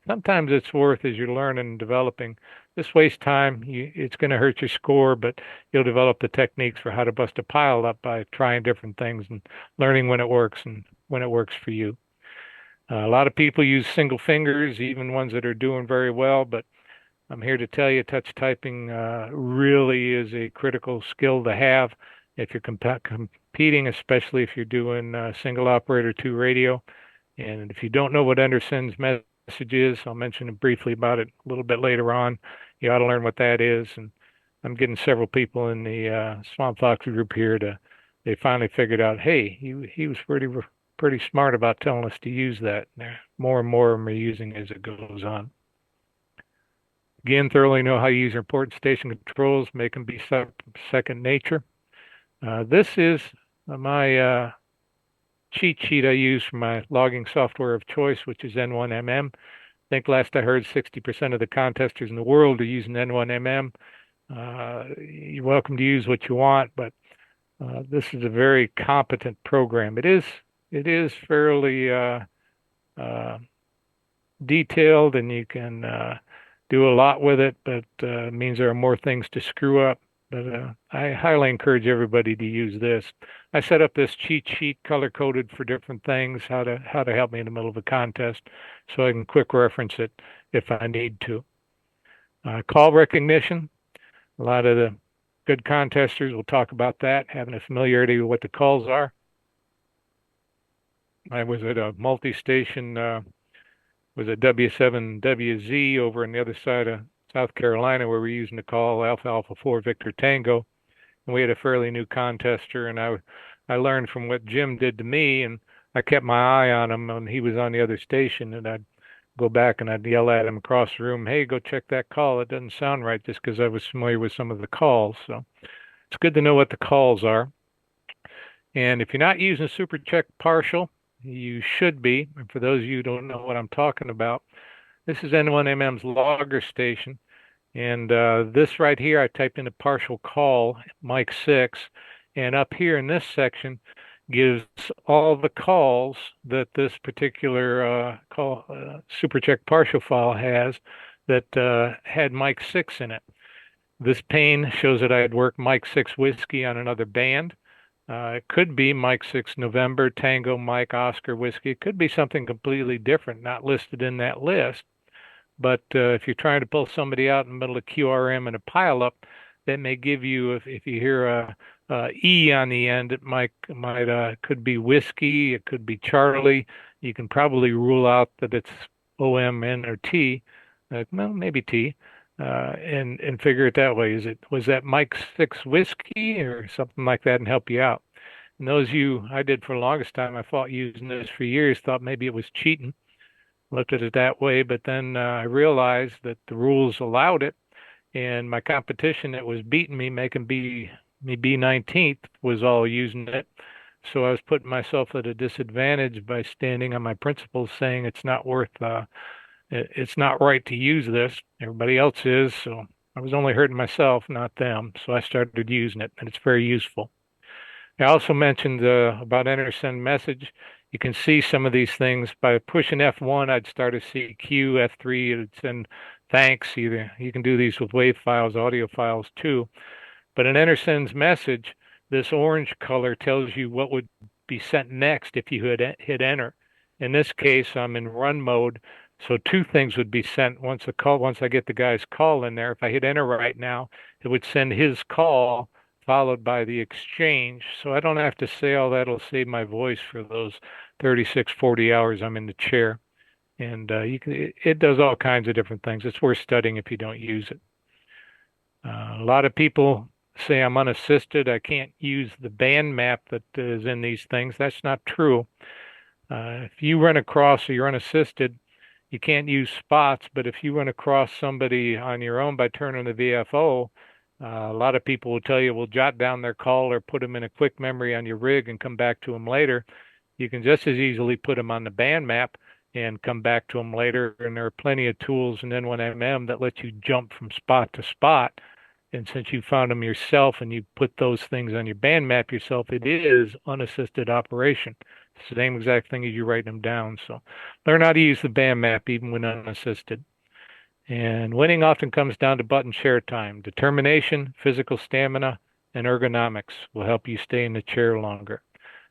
sometimes it's worth, as you're learning and developing. This waste time, it's going to hurt your score, but you'll develop the techniques for how to bust a pileup by trying different things and learning when it works and when it works for you. A lot of people use single fingers, even ones that are doing very well, but I'm here to tell you touch typing really is a critical skill to have if you're competing, especially if you're doing single operator 2 radio. And if you don't know what Anderson's message is, I'll mention briefly about it a little bit later on. You ought to learn what that is. And I'm getting several people in the Swamp Fox group here they finally figured out, hey, he was pretty smart about telling us to use that. More and more of them are using as it goes on. Again, thoroughly know how to use your important station controls, make them be second nature. This is my cheat sheet I use for my logging software of choice, which is N1MM. I think last I heard 60% of the contesters in the world are using N1MM. You're welcome to use what you want, but this is a very competent program. It is fairly detailed, and you can do a lot with it, but it means there are more things to screw up. But I highly encourage everybody to use this. I set up this cheat sheet color-coded for different things, how to help me in the middle of a contest, so I can quick reference it if I need to. Call recognition. A lot of the good contesters will talk about that, having a familiarity with what the calls are. I was at a multi-station, was at W7WZ over on the other side of South Carolina, where we're using the call Alpha Alpha 4 Victor Tango. And we had a fairly new contester, and I learned from what Jim did to me, and I kept my eye on him when he was on the other station, and I'd go back and I'd yell at him across the room, hey, go check that call. It doesn't sound right, just because I was familiar with some of the calls. So it's good to know what the calls are. And if you're not using Super Check Partial, you should be. And for those of you who don't know what I'm talking about, this is N1MM's logger station. And this right here, I typed in a partial call, mic 6. And up here in this section gives all the calls that this particular Super Check Partial file has that had mic 6 in it. This pane shows that I had worked mic 6 Whiskey on another band. It could be Mike 6 November, Tango, Mike, Oscar, Whiskey. It could be something completely different, not listed in that list. But if you're trying to pull somebody out in the middle of QRM and a pileup, that may give you, if you hear a E on the end, it might could be Whiskey, it could be Charlie. You can probably rule out that it's OM, N, or T. Well, maybe T. And figure it that way. Was that Mike 6 Whiskey or something like that, and help you out? And those I did for the longest time, I thought using this for years, thought maybe it was cheating. looked at it that way, but then I realized that the rules allowed it, and my competition that was beating me, making me be 19th, was all using it. So I was putting myself at a disadvantage by standing on my principles, saying it's not it's not right to use this. Everybody else is, so I was only hurting myself, not them. So I started using it, and it's very useful. I also mentioned about enter send message. You can see some of these things by pushing F1. I'd start a CQ, F3, it'd send thanks. Either you can do these with WAV files, audio files too. But an enter sends message, this orange color tells you what would be sent next if you had hit enter. In this case, I'm in run mode, so two things would be sent once I get the guy's call in there. If I hit enter right now, it would send his call followed by the exchange. So I don't have to say all that. It'll save my voice for those 36, 40 hours I'm in the chair. And it does all kinds of different things. It's worth studying if you don't use it. A lot of people say I'm unassisted. I can't use the band map that is in these things. That's not true. If you run across or you're unassisted, you can't use spots, but if you run across somebody on your own by turning the VFO, a lot of people will tell you, well, jot down their call or put them in a quick memory on your rig and come back to them later. You can just as easily put them on the band map and come back to them later. And there are plenty of tools in N1MM that let you jump from spot to spot. And since you found them yourself and you put those things on your band map yourself, it is unassisted operation. It's the same exact thing as you write them down. So learn how to use the band map even when unassisted. And winning often comes down to button share time. Determination, physical stamina, and ergonomics will help you stay in the chair longer.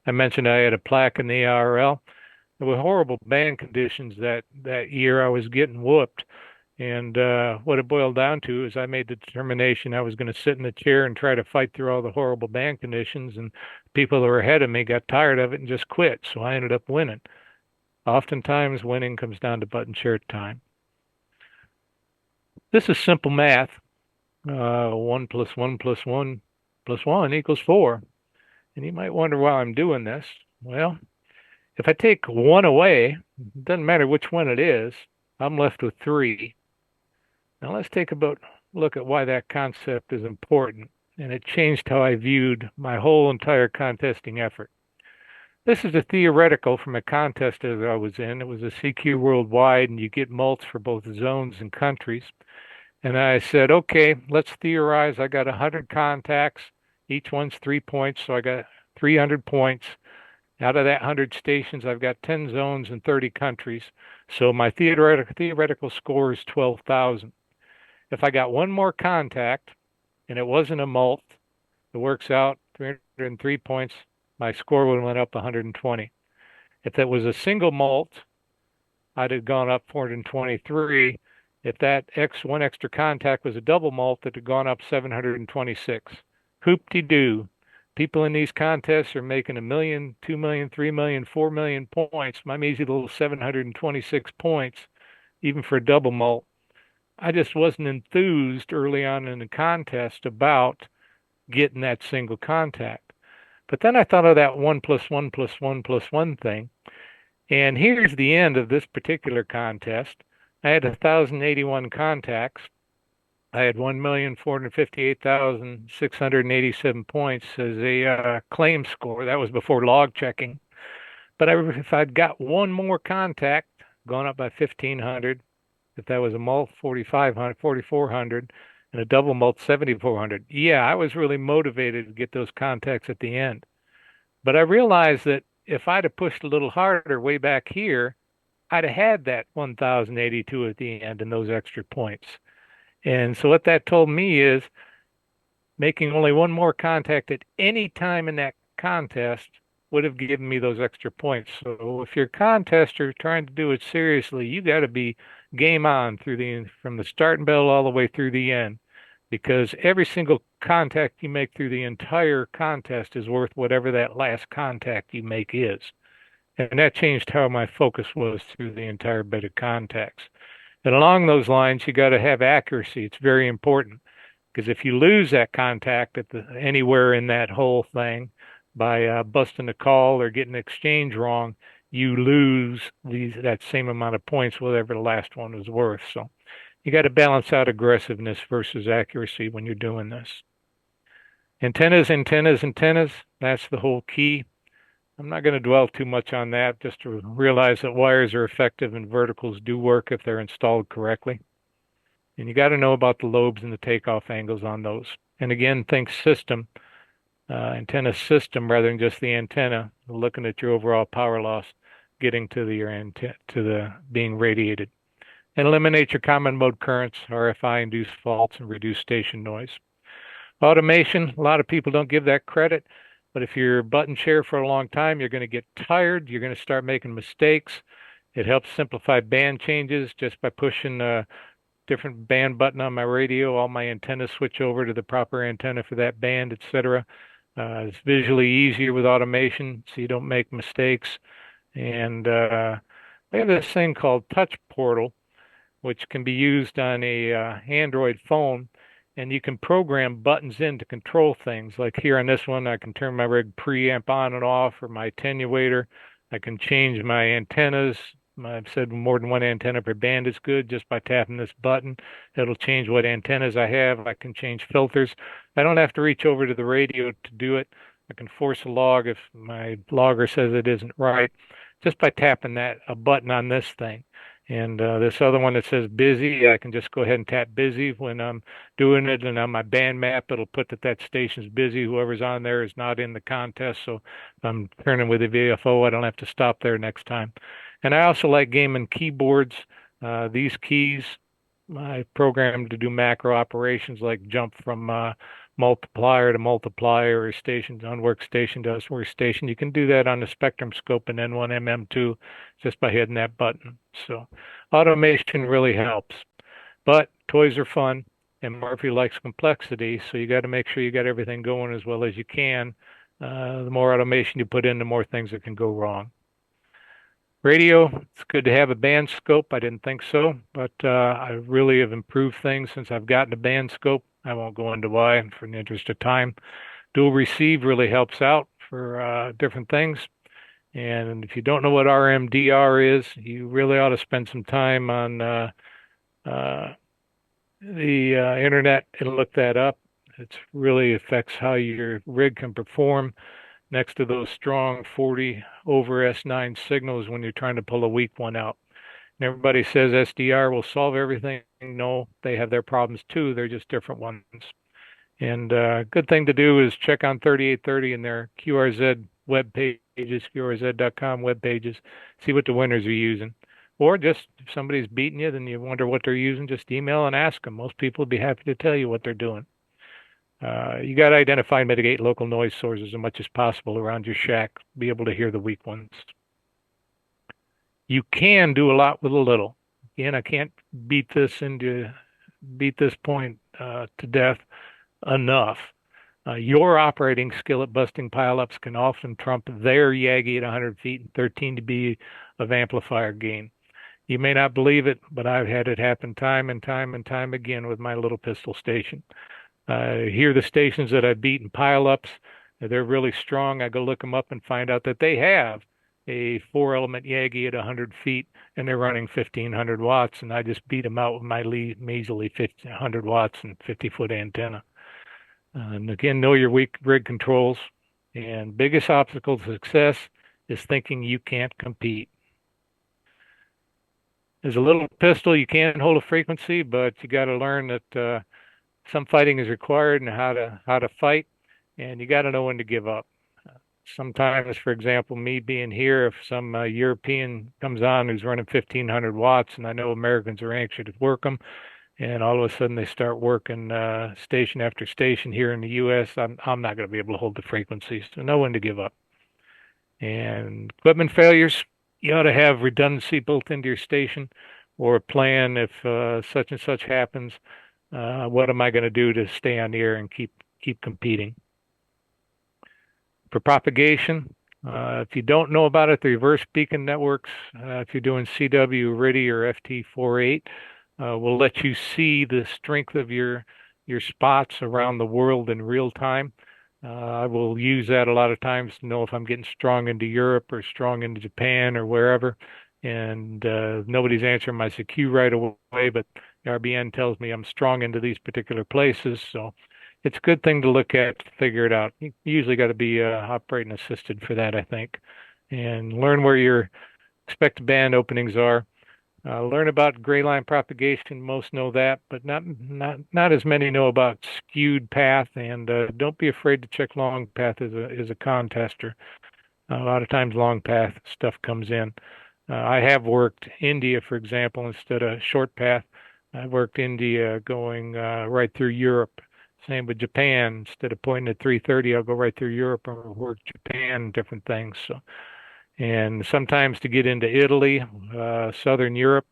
I mentioned I had a plaque in the ARL. There were horrible band conditions that year. I was getting whooped. And what it boiled down to is I made the determination I was going to sit in the chair and try to fight through all the horrible band conditions. And people that were ahead of me got tired of it and just quit. So I ended up winning. Oftentimes, winning comes down to button share time. This is simple math. 1 plus 1 plus 1 plus 1 equals 4. And you might wonder why I'm doing this. Well, if I take 1 away, it doesn't matter which one it is, I'm left with 3. Now let's take a look at why that concept is important, and it changed how I viewed my whole entire contesting effort. This is a theoretical from a contest that I was in. It was a CQ worldwide, and you get mults for both zones and countries. And I said, okay, let's theorize. I got 100 contacts. Each one's 3 points, so I got 300 points. Out of that 100 stations, I've got 10 zones and 30 countries. So my theoretical score is 12,000. If I got one more contact and it wasn't a mult, it works out 303 points. My score would have went up 120. If that was a single mult, I'd have gone up 423. If that one extra contact was a double mult, it had gone up 726. Hoop-de-doo. People in these contests are making 1 million, 2 million, 3 million, 4 million points. My measly little 726 points, even for a double mult. I just wasn't enthused early on in the contest about getting that single contact. But then I thought of that 1 plus 1 plus 1 plus 1 thing. And here's the end of this particular contest. I had 1,081 contacts. I had 1,458,687 points as a claim score. That was before log checking. But if I'd got one more contact, gone up by 1,500, if that was a mult, 4,500, 4,400, and a double mult, 7,400. Yeah, I was really motivated to get those contacts at the end. But I realized that if I'd have pushed a little harder way back here, I'd have had that 1,082 at the end and those extra points. And so what that told me is making only one more contact at any time in that contest would have given me those extra points. So if you're a contester trying to do it seriously, you got to be game on from the starting bell all the way through the end, because every single contact you make through the entire contest is worth whatever that last contact you make is. And that changed how my focus was through the entire bit of contacts. And along those lines, you got to have accuracy. It's very important, because if you lose that contact anywhere in that whole thing by busting a call or getting an exchange wrong, you lose that same amount of points, whatever the last one was worth. So you got to balance out aggressiveness versus accuracy when you're doing this. Antennas, antennas, antennas. That's the whole key. I'm not going to dwell too much on that, just to realize that wires are effective and verticals do work if they're installed correctly. And you got to know about the lobes and the takeoff angles on those. And again, think system, antenna system rather than just the antenna, looking at your overall power loss, getting to the being radiated. And eliminate your common mode currents, RFI induced faults, and reduce station noise. Automation, a lot of people don't give that credit, but if you're button share for a long time, you're going to get tired. You're going to start making mistakes. It helps simplify band changes just by pushing a different band button on my radio. All my antennas switch over to the proper antenna for that band, etc. It's visually easier with automation, so you don't make mistakes. And we have this thing called Touch Portal, which can be used on a Android phone, and you can program buttons in to control things. Like here on this one, I can turn my rig preamp on and off, or my attenuator. I can change my antennas. I've said more than one antenna per band is good just by tapping this button. It'll change what antennas I have. I can change filters. I don't have to reach over to the radio to do it. I can force a log if my logger says it isn't right, just by tapping a button on this thing. And this other one that says busy, I can just go ahead and tap busy when I'm doing it. And on my band map, it'll put that station's busy. Whoever's on there is not in the contest. So if I'm turning with a VFO, I don't have to stop there next time. And I also like gaming keyboards. These keys, I programmed to do macro operations like jump from multiplier to multiplier, or station on workstation to workstation. You can do that on the Spectrum Scope and N1 MM2 just by hitting that button. So automation really helps. But toys are fun, and Murphy likes complexity, so you got to make sure you got everything going as well as you can. The more automation you put in, the more things that can go wrong. Radio, it's good to have a band scope. I didn't think so, but I really have improved things since I've gotten a band scope. I won't go into why for the interest of time. Dual receive really helps out for different things. And if you don't know what RMDR is, you really ought to spend some time on the internet and look that up. It really affects how your rig can perform next to those strong 40 over S9 signals when you're trying to pull a weak one out. And everybody says SDR will solve everything. No, they have their problems too. They're just different ones. And good thing to do is check on 3830 in their QRZ web pages, QRZ.com web pages, see what the winners are using. Or just if somebody's beating you, then you wonder what they're using, just email and ask them. Most people would be happy to tell you what they're doing. You got to identify and mitigate local noise sources as much as possible around your shack, be able to hear the weak ones. You can do a lot with a little. Again, I can't beat this point to death enough. Your operating skill at busting pileups can often trump their Yagi at 100 feet and 13 dB of amplifier gain. You may not believe it, but I've had it happen time and time and time again with my little pistol station. Here the stations that I beat in pileups, they're really strong. I go look them up and find out that they have a 4-element Yagi at 100 feet, and they're running 1,500 watts, and I just beat them out with my measly 100 watts and 50-foot antenna. And again, know your weak rig controls. And biggest obstacle to success is thinking you can't compete. As a little pistol, you can hold a frequency, but you got to learn that some fighting is required and how to fight, and you got to know when to give up. Sometimes, for example, me being here, if some European comes on who's running 1,500 watts, and I know Americans are anxious to work them, and all of a sudden they start working station after station here in the U.S., I'm not going to be able to hold the frequencies, so know when to give up. And equipment failures, you ought to have redundancy built into your station, or a plan if such and such happens. What am I going to do to stay on the air and keep competing? For propagation, if you don't know about it, the reverse beacon networks, if you're doing CW, RIDI, or FT48, will let you see the strength of your spots around the world in real time. I will use that a lot of times to know if I'm getting strong into Europe or strong into Japan or wherever. And nobody's answering my CQ right away, but the RBN tells me I'm strong into these particular places. So it's a good thing to look at to figure it out. You usually got to be operating assisted for that, I think, and learn where your expected band openings are. Learn about gray line propagation. Most know that, but not as many know about skewed path. And don't be afraid to check long path as a contester. A lot of times long path stuff comes in. I have worked India, for example, instead of short path. I worked India going right through Europe. Same with Japan. Instead of pointing at 330, I'll go right through Europe or work Japan, different things. So, and sometimes to get into Italy, Southern Europe,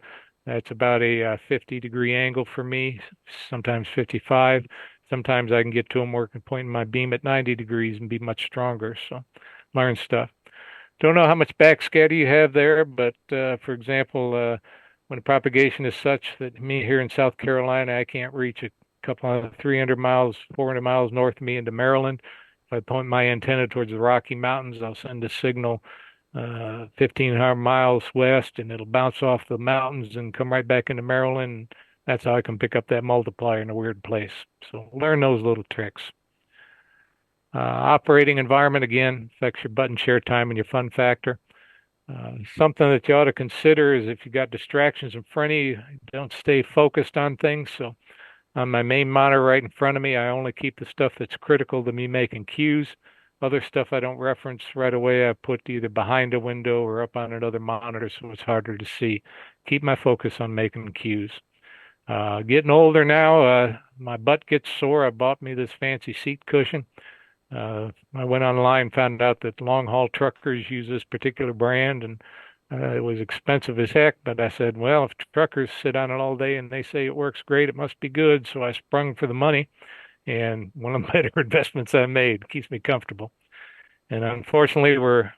that's about a 50-degree angle for me, sometimes 55. Sometimes I can get to them working, pointing my beam at 90 degrees and be much stronger. So learn stuff. Don't know how much backscatter you have there, but for example, when the propagation is such that me here in South Carolina, I can't reach a couple of 300 miles, 400 miles north of me into Maryland. If I point my antenna towards the Rocky Mountains, I'll send a signal 1,500 miles west, and it'll bounce off the mountains and come right back into Maryland. That's how I can pick up that multiplier in a weird place. So learn those little tricks. Operating environment, again, affects your button share time and your fun factor. Something that you ought to consider is if you got distractions in front of you, don't stay focused on things. So on my main monitor right in front of me, I only keep the stuff that's critical to me making cues. Other stuff I don't reference right away, I put either behind a window or up on another monitor so it's harder to see. Keep my focus on making cues. Getting older now, my butt gets sore. I bought me this fancy seat cushion. I went online, found out that long haul truckers use this particular brand, and it was expensive as heck. But I said, well, if truckers sit on it all day and they say it works great, it must be good. So I sprung for the money, and one of the better investments I made. Keeps me comfortable. And unfortunately, we're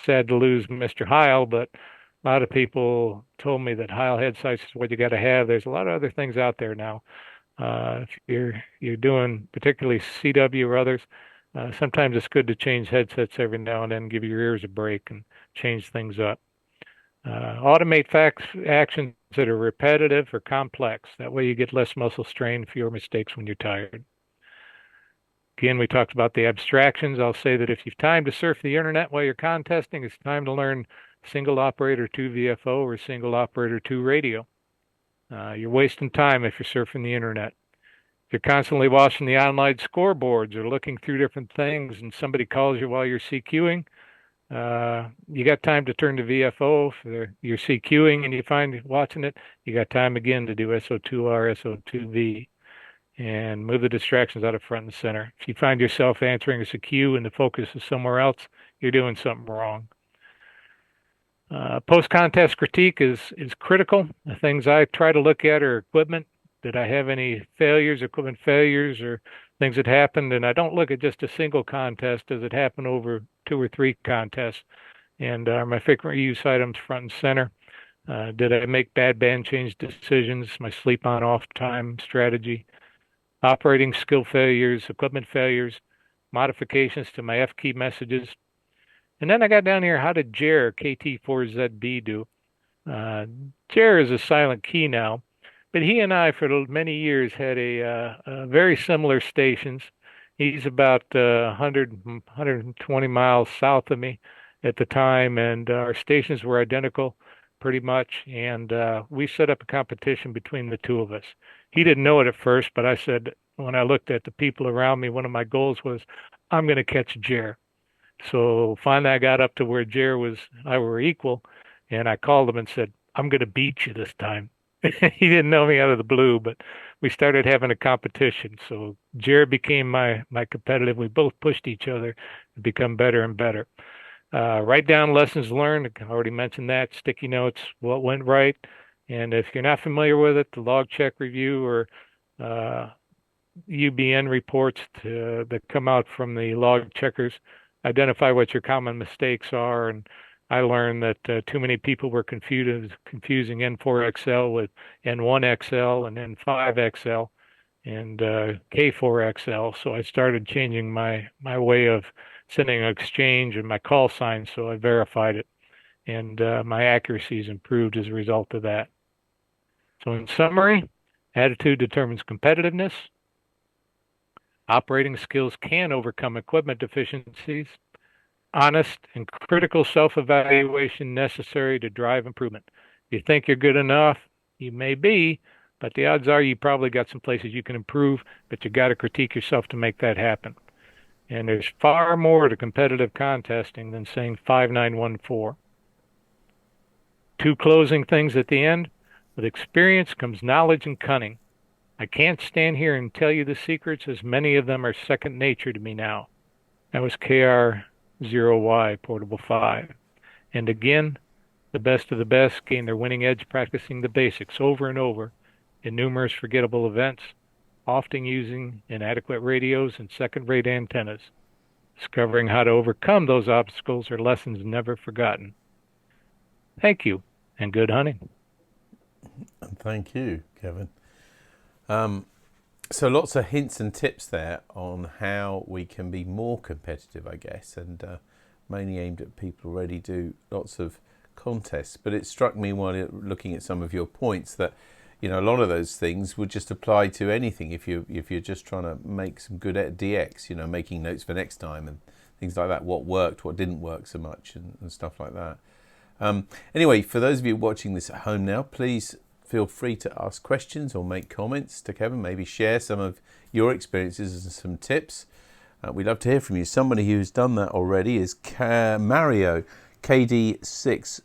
sad to lose Mr. Heil, but a lot of people told me that Heil head sites is what you got to have. There's a lot of other things out there now. If you're doing particularly CW or others, sometimes it's good to change headsets every now and then, give your ears a break and change things up. Automate actions that are repetitive or complex. That way you get less muscle strain, fewer mistakes when you're tired. Again, we talked about the abstractions. I'll say that if you've time to surf the internet while you're contesting, it's time to learn single operator 2 VFO or single operator 2 radio. You're wasting time if you're surfing the internet. If you're constantly watching the online scoreboards or looking through different things and somebody calls you while you're CQing, you got time to turn to VFO. If you're CQing and you find watching it, you got time again to do SO2R, SO2V, and move the distractions out of front and center. If you find yourself answering a CQ and the focus is somewhere else, you're doing something wrong. Post-contest critique is critical. The things I try to look at are equipment. Did I have any failures, equipment failures, or things that happened? And I don't look at just a single contest. Does it happen over 2 or 3 contests? And are my frequent use items front and center? Did I make bad band change decisions? My sleep on off time strategy? Operating skill failures, equipment failures, modifications to my F key messages. And then I got down here, how did JER KT4ZB do? JER is a silent key now, but he and I for many years had a very similar stations. He's about 120 miles south of me at the time, and our stations were identical pretty much. And we set up a competition between the two of us. He didn't know it at first, but I said, when I looked at the people around me, one of my goals was, I'm going to catch JER. So finally I got up to where JER I were equal, and I called him and said, I'm going to beat you this time. He didn't know me out of the blue, but we started having a competition. So JER became my competitive. We both pushed each other to become better and better. Write down lessons learned. I already mentioned that. Sticky notes, what went right. And if you're not familiar with it, the log check review or UBN reports that come out from the log checkers identify what your common mistakes are. And I learned that too many people were confusing N4XL with N1XL and N5XL. and K4XL. So I started changing my way of sending an exchange and my call sign, so I verified it, and my accuracies improved as a result of that. So in summary, attitude determines competitiveness. Operating skills can overcome equipment deficiencies. Honest and critical self-evaluation necessary to drive improvement. If you think you're good enough, you may be, but the odds are you probably got some places you can improve, but you got to critique yourself to make that happen. And there's far more to competitive contesting than saying 5914. Two closing things at the end. With experience comes knowledge and cunning. I can't stand here and tell you the secrets, as many of them are second nature to me now. That was KR0Y Portable 5. And again, the best of the best gain their winning edge practicing the basics over and over in numerous forgettable events, often using inadequate radios and second-rate antennas. Discovering how to overcome those obstacles are lessons never forgotten. Thank you, and good hunting. Thank you, Kevin. So lots of hints and tips there on how we can be more competitive, I guess, and mainly aimed at people who already do lots of contests. But it struck me while looking at some of your points that, you know, a lot of those things would just apply to anything. If you're just trying to make some good at DX, you know, making notes for next time and things like that, what worked, what didn't work so much, and stuff like that. Anyway, for those of you watching this at home now, please feel free to ask questions or make comments to Kevin, maybe share some of your experiences and some tips. We'd love to hear from you. Somebody who's done that already is Mario, KD6,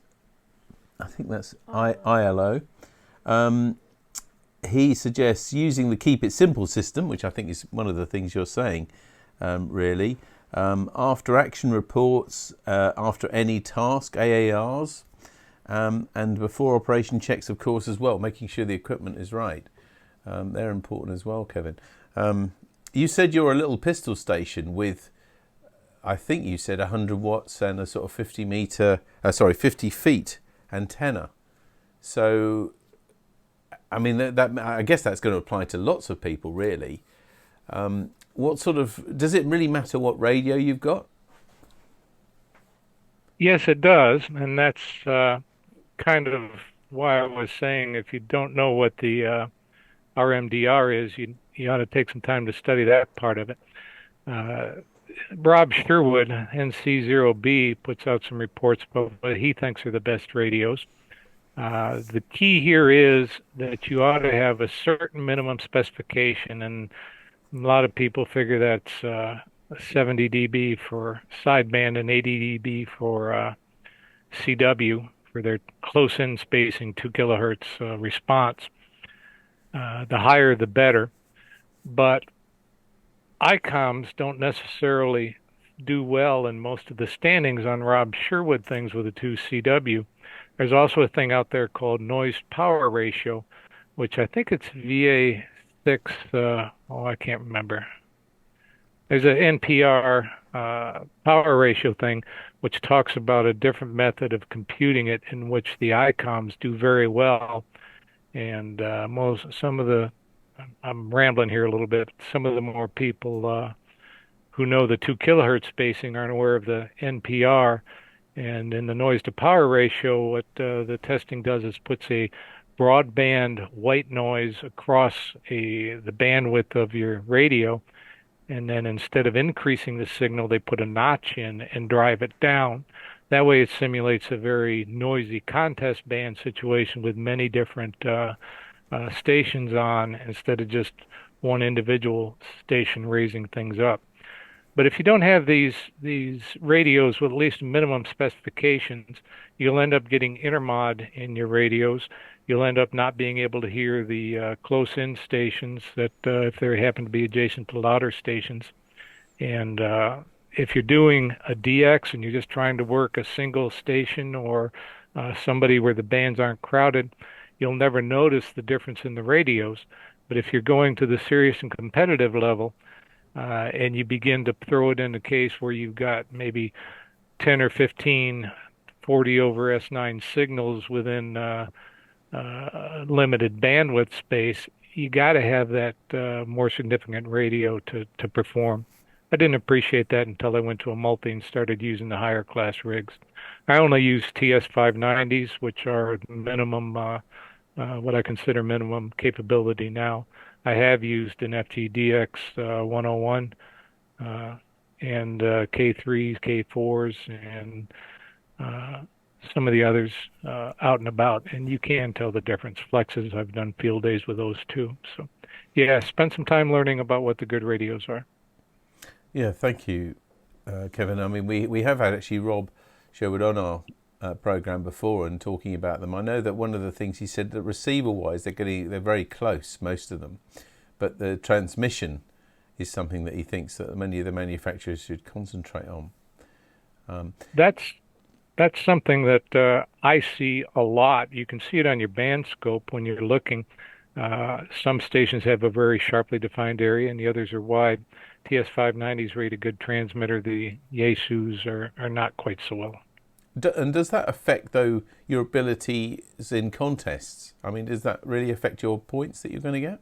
I think that's ILO. He suggests using the Keep It Simple system, which I think is one of the things you're saying, really. After action reports, after any task, AARs, and before operation checks, of course, as well, making sure the equipment is right. They're important as well, Kevin. You said you're a little pistol station with, I think you said 100 watts and a sort of 50 feet antenna. So, I mean, that I guess that's going to apply to lots of people, really. What sort of, does it really matter what radio you've got? Yes, it does, and that's kind of why I was saying if you don't know what the RMDR is, you ought to take some time to study that part of it. Rob Sherwood, NC0B, puts out some reports about what he thinks are the best radios. The key here is that you ought to have a certain minimum specification, and a lot of people figure that's 70 dB for sideband and 80 dB for CW for their close-in spacing, 2 kilohertz response. The higher, the better. But ICOMs don't necessarily do well in most of the standings on Rob Sherwood things with a 2 CW. There's also a thing out there called noise power ratio, which I think it's VA6, I can't remember. There's an NPR power ratio thing, which talks about a different method of computing it in which the ICOMs do very well. And I'm rambling here a little bit, some of the more people who know the 2 kilohertz spacing aren't aware of the NPR. And in the noise to power ratio, what the testing does is puts a broadband white noise across the bandwidth of your radio. And then instead of increasing the signal, they put a notch in and drive it down. That way it simulates a very noisy contest band situation with many different stations on instead of just one individual station raising things up. But if you don't have these radios with at least minimum specifications, you'll end up getting intermod in your radios. You'll end up not being able to hear the close-in stations that if they happen to be adjacent to louder stations. And if you're doing a DX and you're just trying to work a single station or somebody where the bands aren't crowded, you'll never notice the difference in the radios. But if you're going to the serious and competitive level, and you begin to throw it in a case where you've got maybe 10 or 15 40 over S9 signals within limited bandwidth space, you got to have that more significant radio to perform. I didn't appreciate that until I went to a multi and started using the higher class rigs. I only use TS590s, which are minimum, what I consider minimum capability now. I have used an FTDX 101 and K3s, K4s, and uh, some of the others out and about, and you can tell the difference. Flexes, I've done field days with those too. So, yeah, spend some time learning about what the good radios are. Yeah, thank you, Kevin. I mean, we have had actually Rob Sherwood on our program before and talking about them. I know that one of the things he said that receiver-wise, they're very close, most of them, but the transmission is something that he thinks that many of the manufacturers should concentrate on. That's something that I see a lot. You can see it on your band scope when you're looking. Some stations have a very sharply defined area, and the others are wide. TS590s rate a good transmitter. The Yaesus are not quite so well. And does that affect, though, your abilities in contests? I mean, does that really affect your points that you're going to get?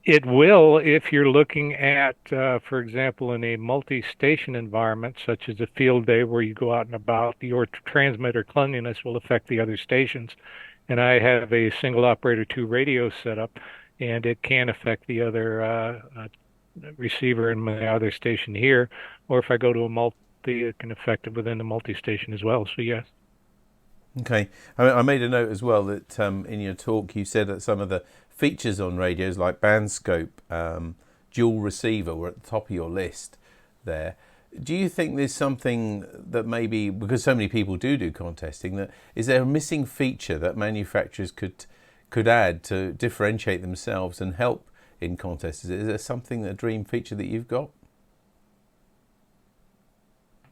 It will if you're looking at, for example, in a multi-station environment, such as a field day where you go out and about, your transmitter cleanliness will affect the other stations. And I have a single operator 2 radio set up, and it can affect the other receiver in my other station here. Or if I go to a multi, it can affect it within the multi-station as well. So yes. Okay. I made a note as well that in your talk you said that some of the features on radios like band scope, dual receiver were at the top of your list there. Do you think there's something that maybe, because so many people do contesting, that is there a missing feature that manufacturers could add to differentiate themselves and help in contests? Is there something, a dream feature that you've got?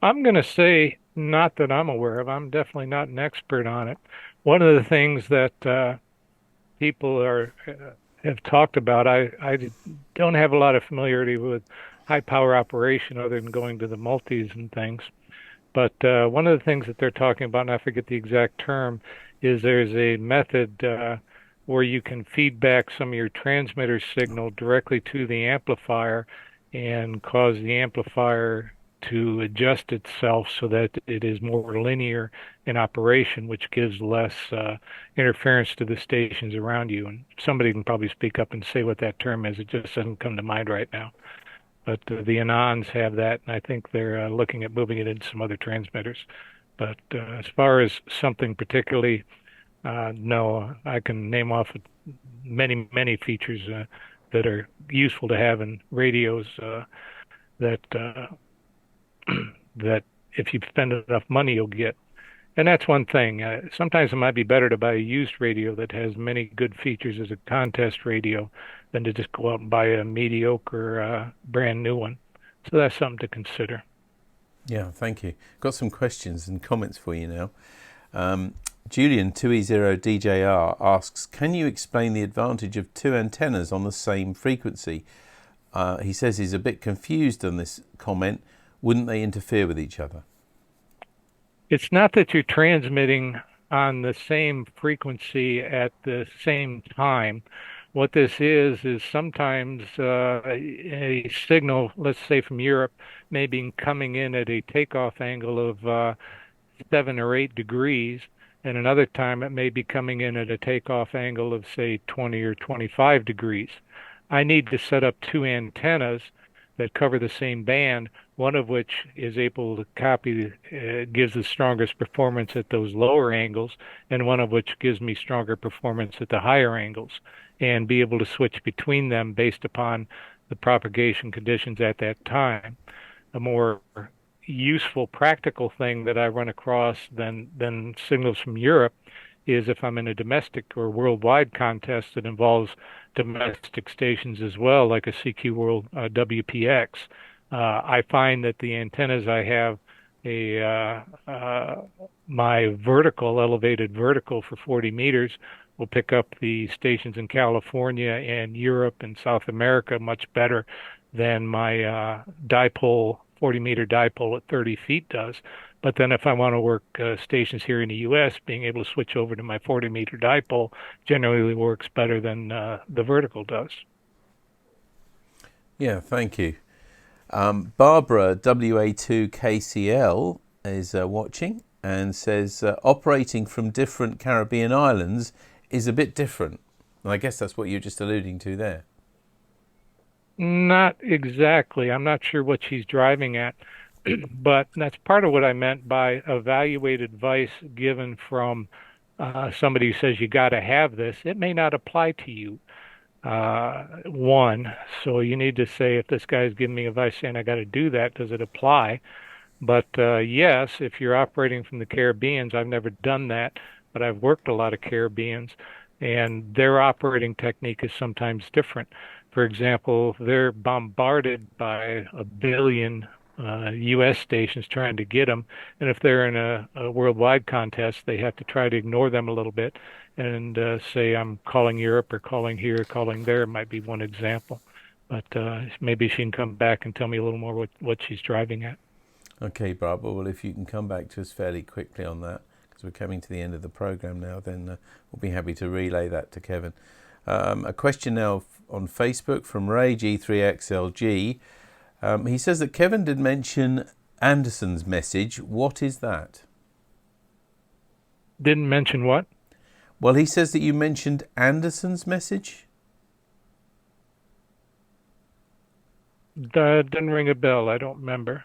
I'm going to say not that I'm aware of. I'm definitely not an expert on it. One of the things that people have talked about, I don't have a lot of familiarity with high power operation other than going to the multis and things. But one of the things that they're talking about, and I forget the exact term, is there's a method where you can feed back some of your transmitter signal directly to the amplifier and cause the amplifier to adjust itself so that it is more linear in operation, which gives less interference to the stations around you. And somebody can probably speak up and say what that term is. It just doesn't come to mind right now. But the Anons have that, and I think they're looking at moving it into some other transmitters. But as far as something particularly, no, I can name off many, many features that are useful to have in radios that that if you spend enough money, you'll get. And that's one thing. Sometimes it might be better to buy a used radio that has many good features as a contest radio than to just go out and buy a mediocre brand new one. So that's something to consider. Yeah, thank you. Got some questions and comments for you now. Julian 2E0DJR asks, can you explain the advantage of two antennas on the same frequency? He says he's a bit confused on this comment. Wouldn't they interfere with each other? It's not that you're transmitting on the same frequency at the same time. What this is sometimes a signal, let's say from Europe, may be coming in at a takeoff angle of 7 or 8 degrees, and another time it may be coming in at a takeoff angle of, say, 20 or 25 degrees. I need to set up two antennas that cover the same band, one of which is able to copy, gives the strongest performance at those lower angles, and one of which gives me stronger performance at the higher angles, and be able to switch between them based upon the propagation conditions at that time. A more useful, practical thing that I run across than signals from Europe is if I'm in a domestic or worldwide contest that involves domestic stations as well, like a CQ World WPX. I find that the antennas I have, my elevated vertical for 40 meters will pick up the stations in California and Europe and South America much better than my dipole, 40-meter dipole at 30 feet does. But then if I want to work stations here in the U.S., being able to switch over to my 40-meter dipole generally works better than the vertical does. Yeah, thank you. Barbara WA2KCL is watching and says operating from different Caribbean islands is a bit different. And I guess that's what you're just alluding to there. Not exactly. I'm not sure what she's driving at, but that's part of what I meant by evaluated advice given from somebody who says you got to have this. It may not apply to you. One, so you need to say if this guy's giving me advice saying I got to do that, does it apply? But yes, if you're operating from the Caribbeans, I've never done that, but I've worked a lot of Caribbeans, and their operating technique is sometimes different. For example, they're bombarded by a billion U.S. stations trying to get them, and if they're in a worldwide contest, they have to try to ignore them a little bit and say, I'm calling Europe or calling here, calling there, might be one example. But maybe she can come back and tell me a little more what she's driving at. Okay, Barbara, well, if you can come back to us fairly quickly on that, because we're coming to the end of the programme now, then we'll be happy to relay that to Kevan. A question now on Facebook from Ray G3XLG. He says that Kevan did mention Anderson's message. What is that? Didn't mention what? Well, he says that you mentioned Anderson's message. Didn't ring a bell. I don't remember.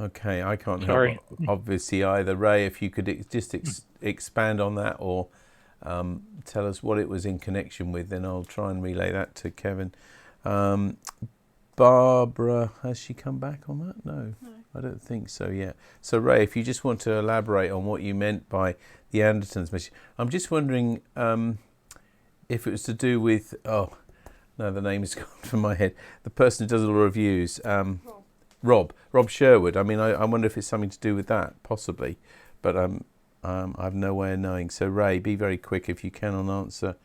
Okay, I can't Sorry. help obviously either. Ray, if you could just expand on that or tell us what it was in connection with, then I'll try and relay that to Kevan. Barbara, has she come back on that? No, I don't think so yet. So Ray, if you just want to elaborate on what you meant by the Anderson's message. I'm just wondering if it was to do with, oh, no, the name has gone from my head. The person who does all the reviews, Rob Sherwood. I mean, I wonder if it's something to do with that, possibly. But I have no way of knowing. So Ray, be very quick if you can on answer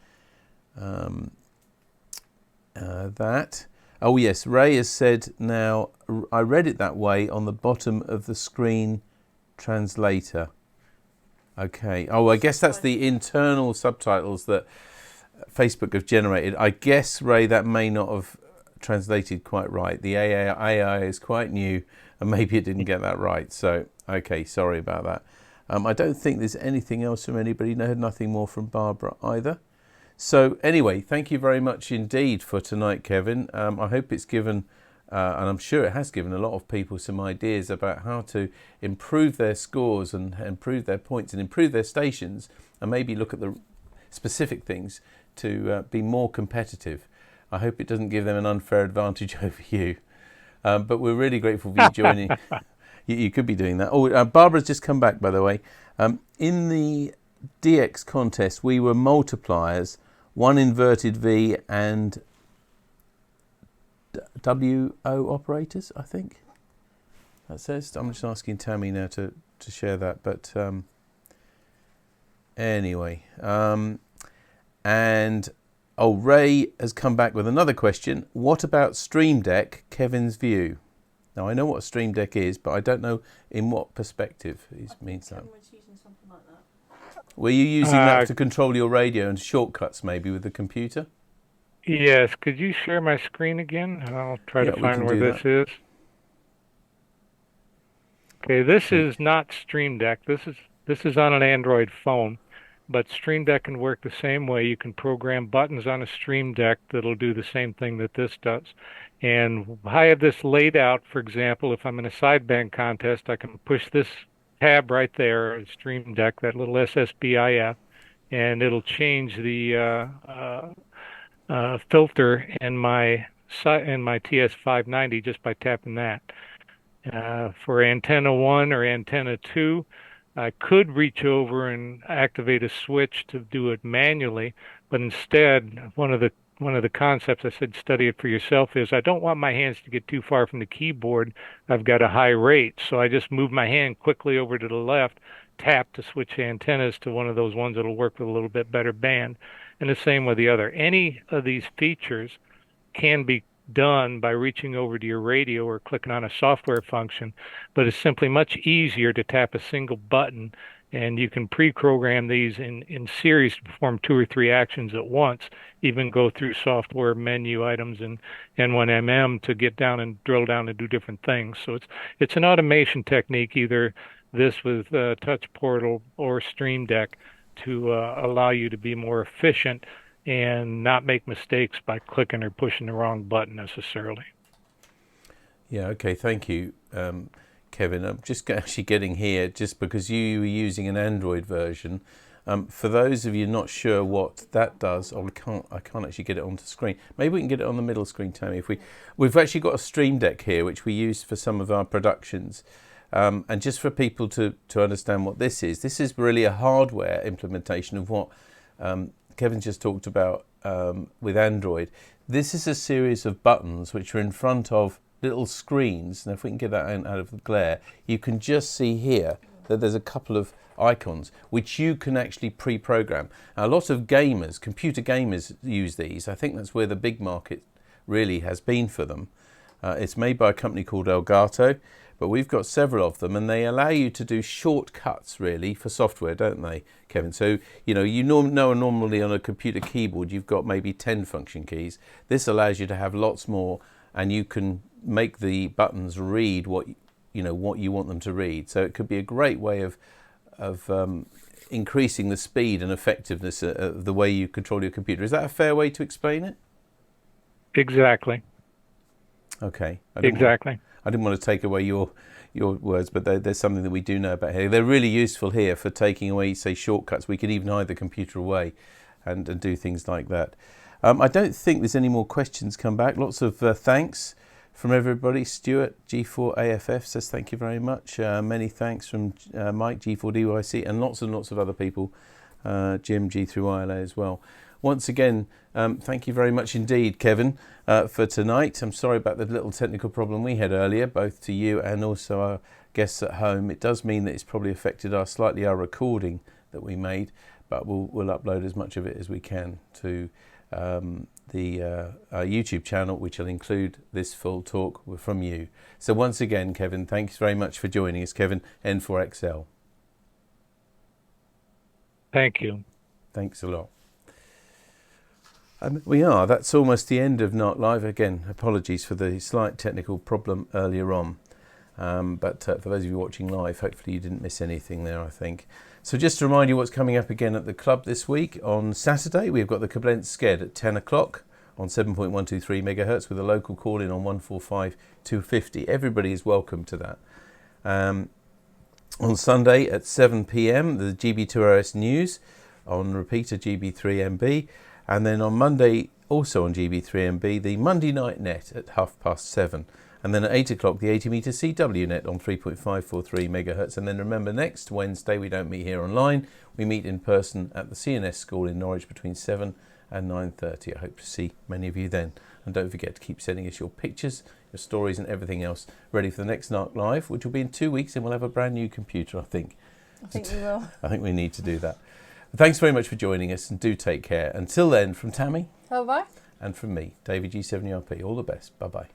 that. Oh yes, Ray has said now, I read it that way on the bottom of the screen translator. Okay. Oh, I guess that's the internal subtitles that Facebook have generated. I guess, Ray, that may not have translated quite right. The AI is quite new and maybe it didn't get that right. So, okay, sorry about that. I don't think there's anything else from anybody. No, nothing more from Barbara either. So anyway, thank you very much indeed for tonight, Kevan. I hope it's given, and I'm sure it has given a lot of people some ideas about how to improve their scores and improve their points and improve their stations and maybe look at the specific things to be more competitive. I hope it doesn't give them an unfair advantage over you. But we're really grateful for you joining. You could be doing that. Oh, Barbara's just come back, by the way. In the DX contest, we were multipliers, one inverted V and WO operators, I think. That says. I'm just asking Tammy now to share that. But anyway. And Ray has come back with another question. What about Stream Deck, Kevin's view? Now, I know what a Stream Deck is, but I don't know in what perspective he means that. Using something like that. Were you using that to control your radio and shortcuts maybe with the computer? Yes. Could you share my screen again? And I'll try to find where this is. Okay, this is not Stream Deck. This is on an Android phone. But Stream Deck can work the same way. You can program buttons on a Stream Deck that'll do the same thing that this does. And I have this laid out, for example, if I'm in a sideband contest, I can push this tab right there, Stream Deck, that little SSBIF, and it'll change the filter in my TS590 just by tapping that. For antenna 1 or antenna 2, I could reach over and activate a switch to do it manually, but instead, one of the concepts I said study it for yourself is I don't want my hands to get too far from the keyboard. I've got a high rate, so I just move my hand quickly over to the left, tap to switch antennas to one of those ones that'll work with a little bit better band, and the same with the other. Any of these features can be done by reaching over to your radio or clicking on a software function, but it's simply much easier to tap a single button, and you can pre-program these in series to perform 2 or 3 actions at once, even go through software menu items in N1MM to get down and drill down and do different things. So it's an automation technique, either this with Touch Portal or Stream Deck, to allow you to be more efficient and not make mistakes by clicking or pushing the wrong button necessarily. Yeah, okay, thank you, Kevin. I'm just actually getting here, just because you were using an Android version. For those of you not sure what that does, I can't actually get it onto screen. Maybe we can get it on the middle screen, Tammy. We've actually got a Stream Deck here, which we use for some of our productions. And just for people to understand what this is really a hardware implementation of what Kevin just talked about with Android. This is a series of buttons which are in front of little screens. Now, if we can get that out of the glare, you can just see here that there's a couple of icons which you can actually pre-program. Now, a lot of gamers, computer gamers, use these. I think that's where the big market really has been for them. It's made by a company called Elgato, but we've got several of them, and they allow you to do shortcuts really for software, don't they, Kevin? So you know normally on a computer keyboard you've got maybe 10 function keys. This allows you to have lots more, and you can make the buttons read what you want them to read. So it could be a great way of increasing the speed and effectiveness of the way you control your computer. Is that a fair way to explain it? Exactly. Okay. I didn't want to take away your words, but there's something that we do know about here. They're really useful here for taking away, say, shortcuts. We can even hide the computer away and do things like that. I don't think there's any more questions come back. Lots of thanks from everybody. Stuart, G4AFF, says thank you very much. Many thanks from Mike, G4DYC, and lots of other people. Jim, G3YLA as well. Once again, thank you very much indeed, Kevin, for tonight. I'm sorry about the little technical problem we had earlier, both to you and also our guests at home. It does mean that it's probably affected our recording that we made, but we'll upload as much of it as we can to our YouTube channel, which will include this full talk from you. So once again, Kevin, thanks very much for joining us. Kevan N4XL. Thank you. Thanks a lot. That's almost the end of NARC Live. Again, apologies for the slight technical problem earlier on. But for those of you watching live, hopefully you didn't miss anything there, I think. So just to remind you what's coming up again at the club this week. On Saturday, we've got the Kevan Sked at 10 o'clock on 7.123 megahertz with a local call-in on 145 250. Everybody is welcome to that. On Sunday at 7 p.m, the GB2RS News on repeater GB3MB. And then on Monday, also on GB3MB, the Monday Night Net at 7:30. And then at 8 o'clock, the 80 meter CW net on 3.543 megahertz. And then remember, next Wednesday, we don't meet here online. We meet in person at the CNS School in Norwich between 7 and 9:30. I hope to see many of you then. And don't forget to keep sending us your pictures, your stories and everything else ready for the next NARC Live, which will be in 2 weeks, and we'll have a brand new computer, I think. I think we will. I think we need to do that. Thanks very much for joining us, and do take care. Until then, from Tammy. Bye-bye. And from me, David G7URP. All the best. Bye-bye.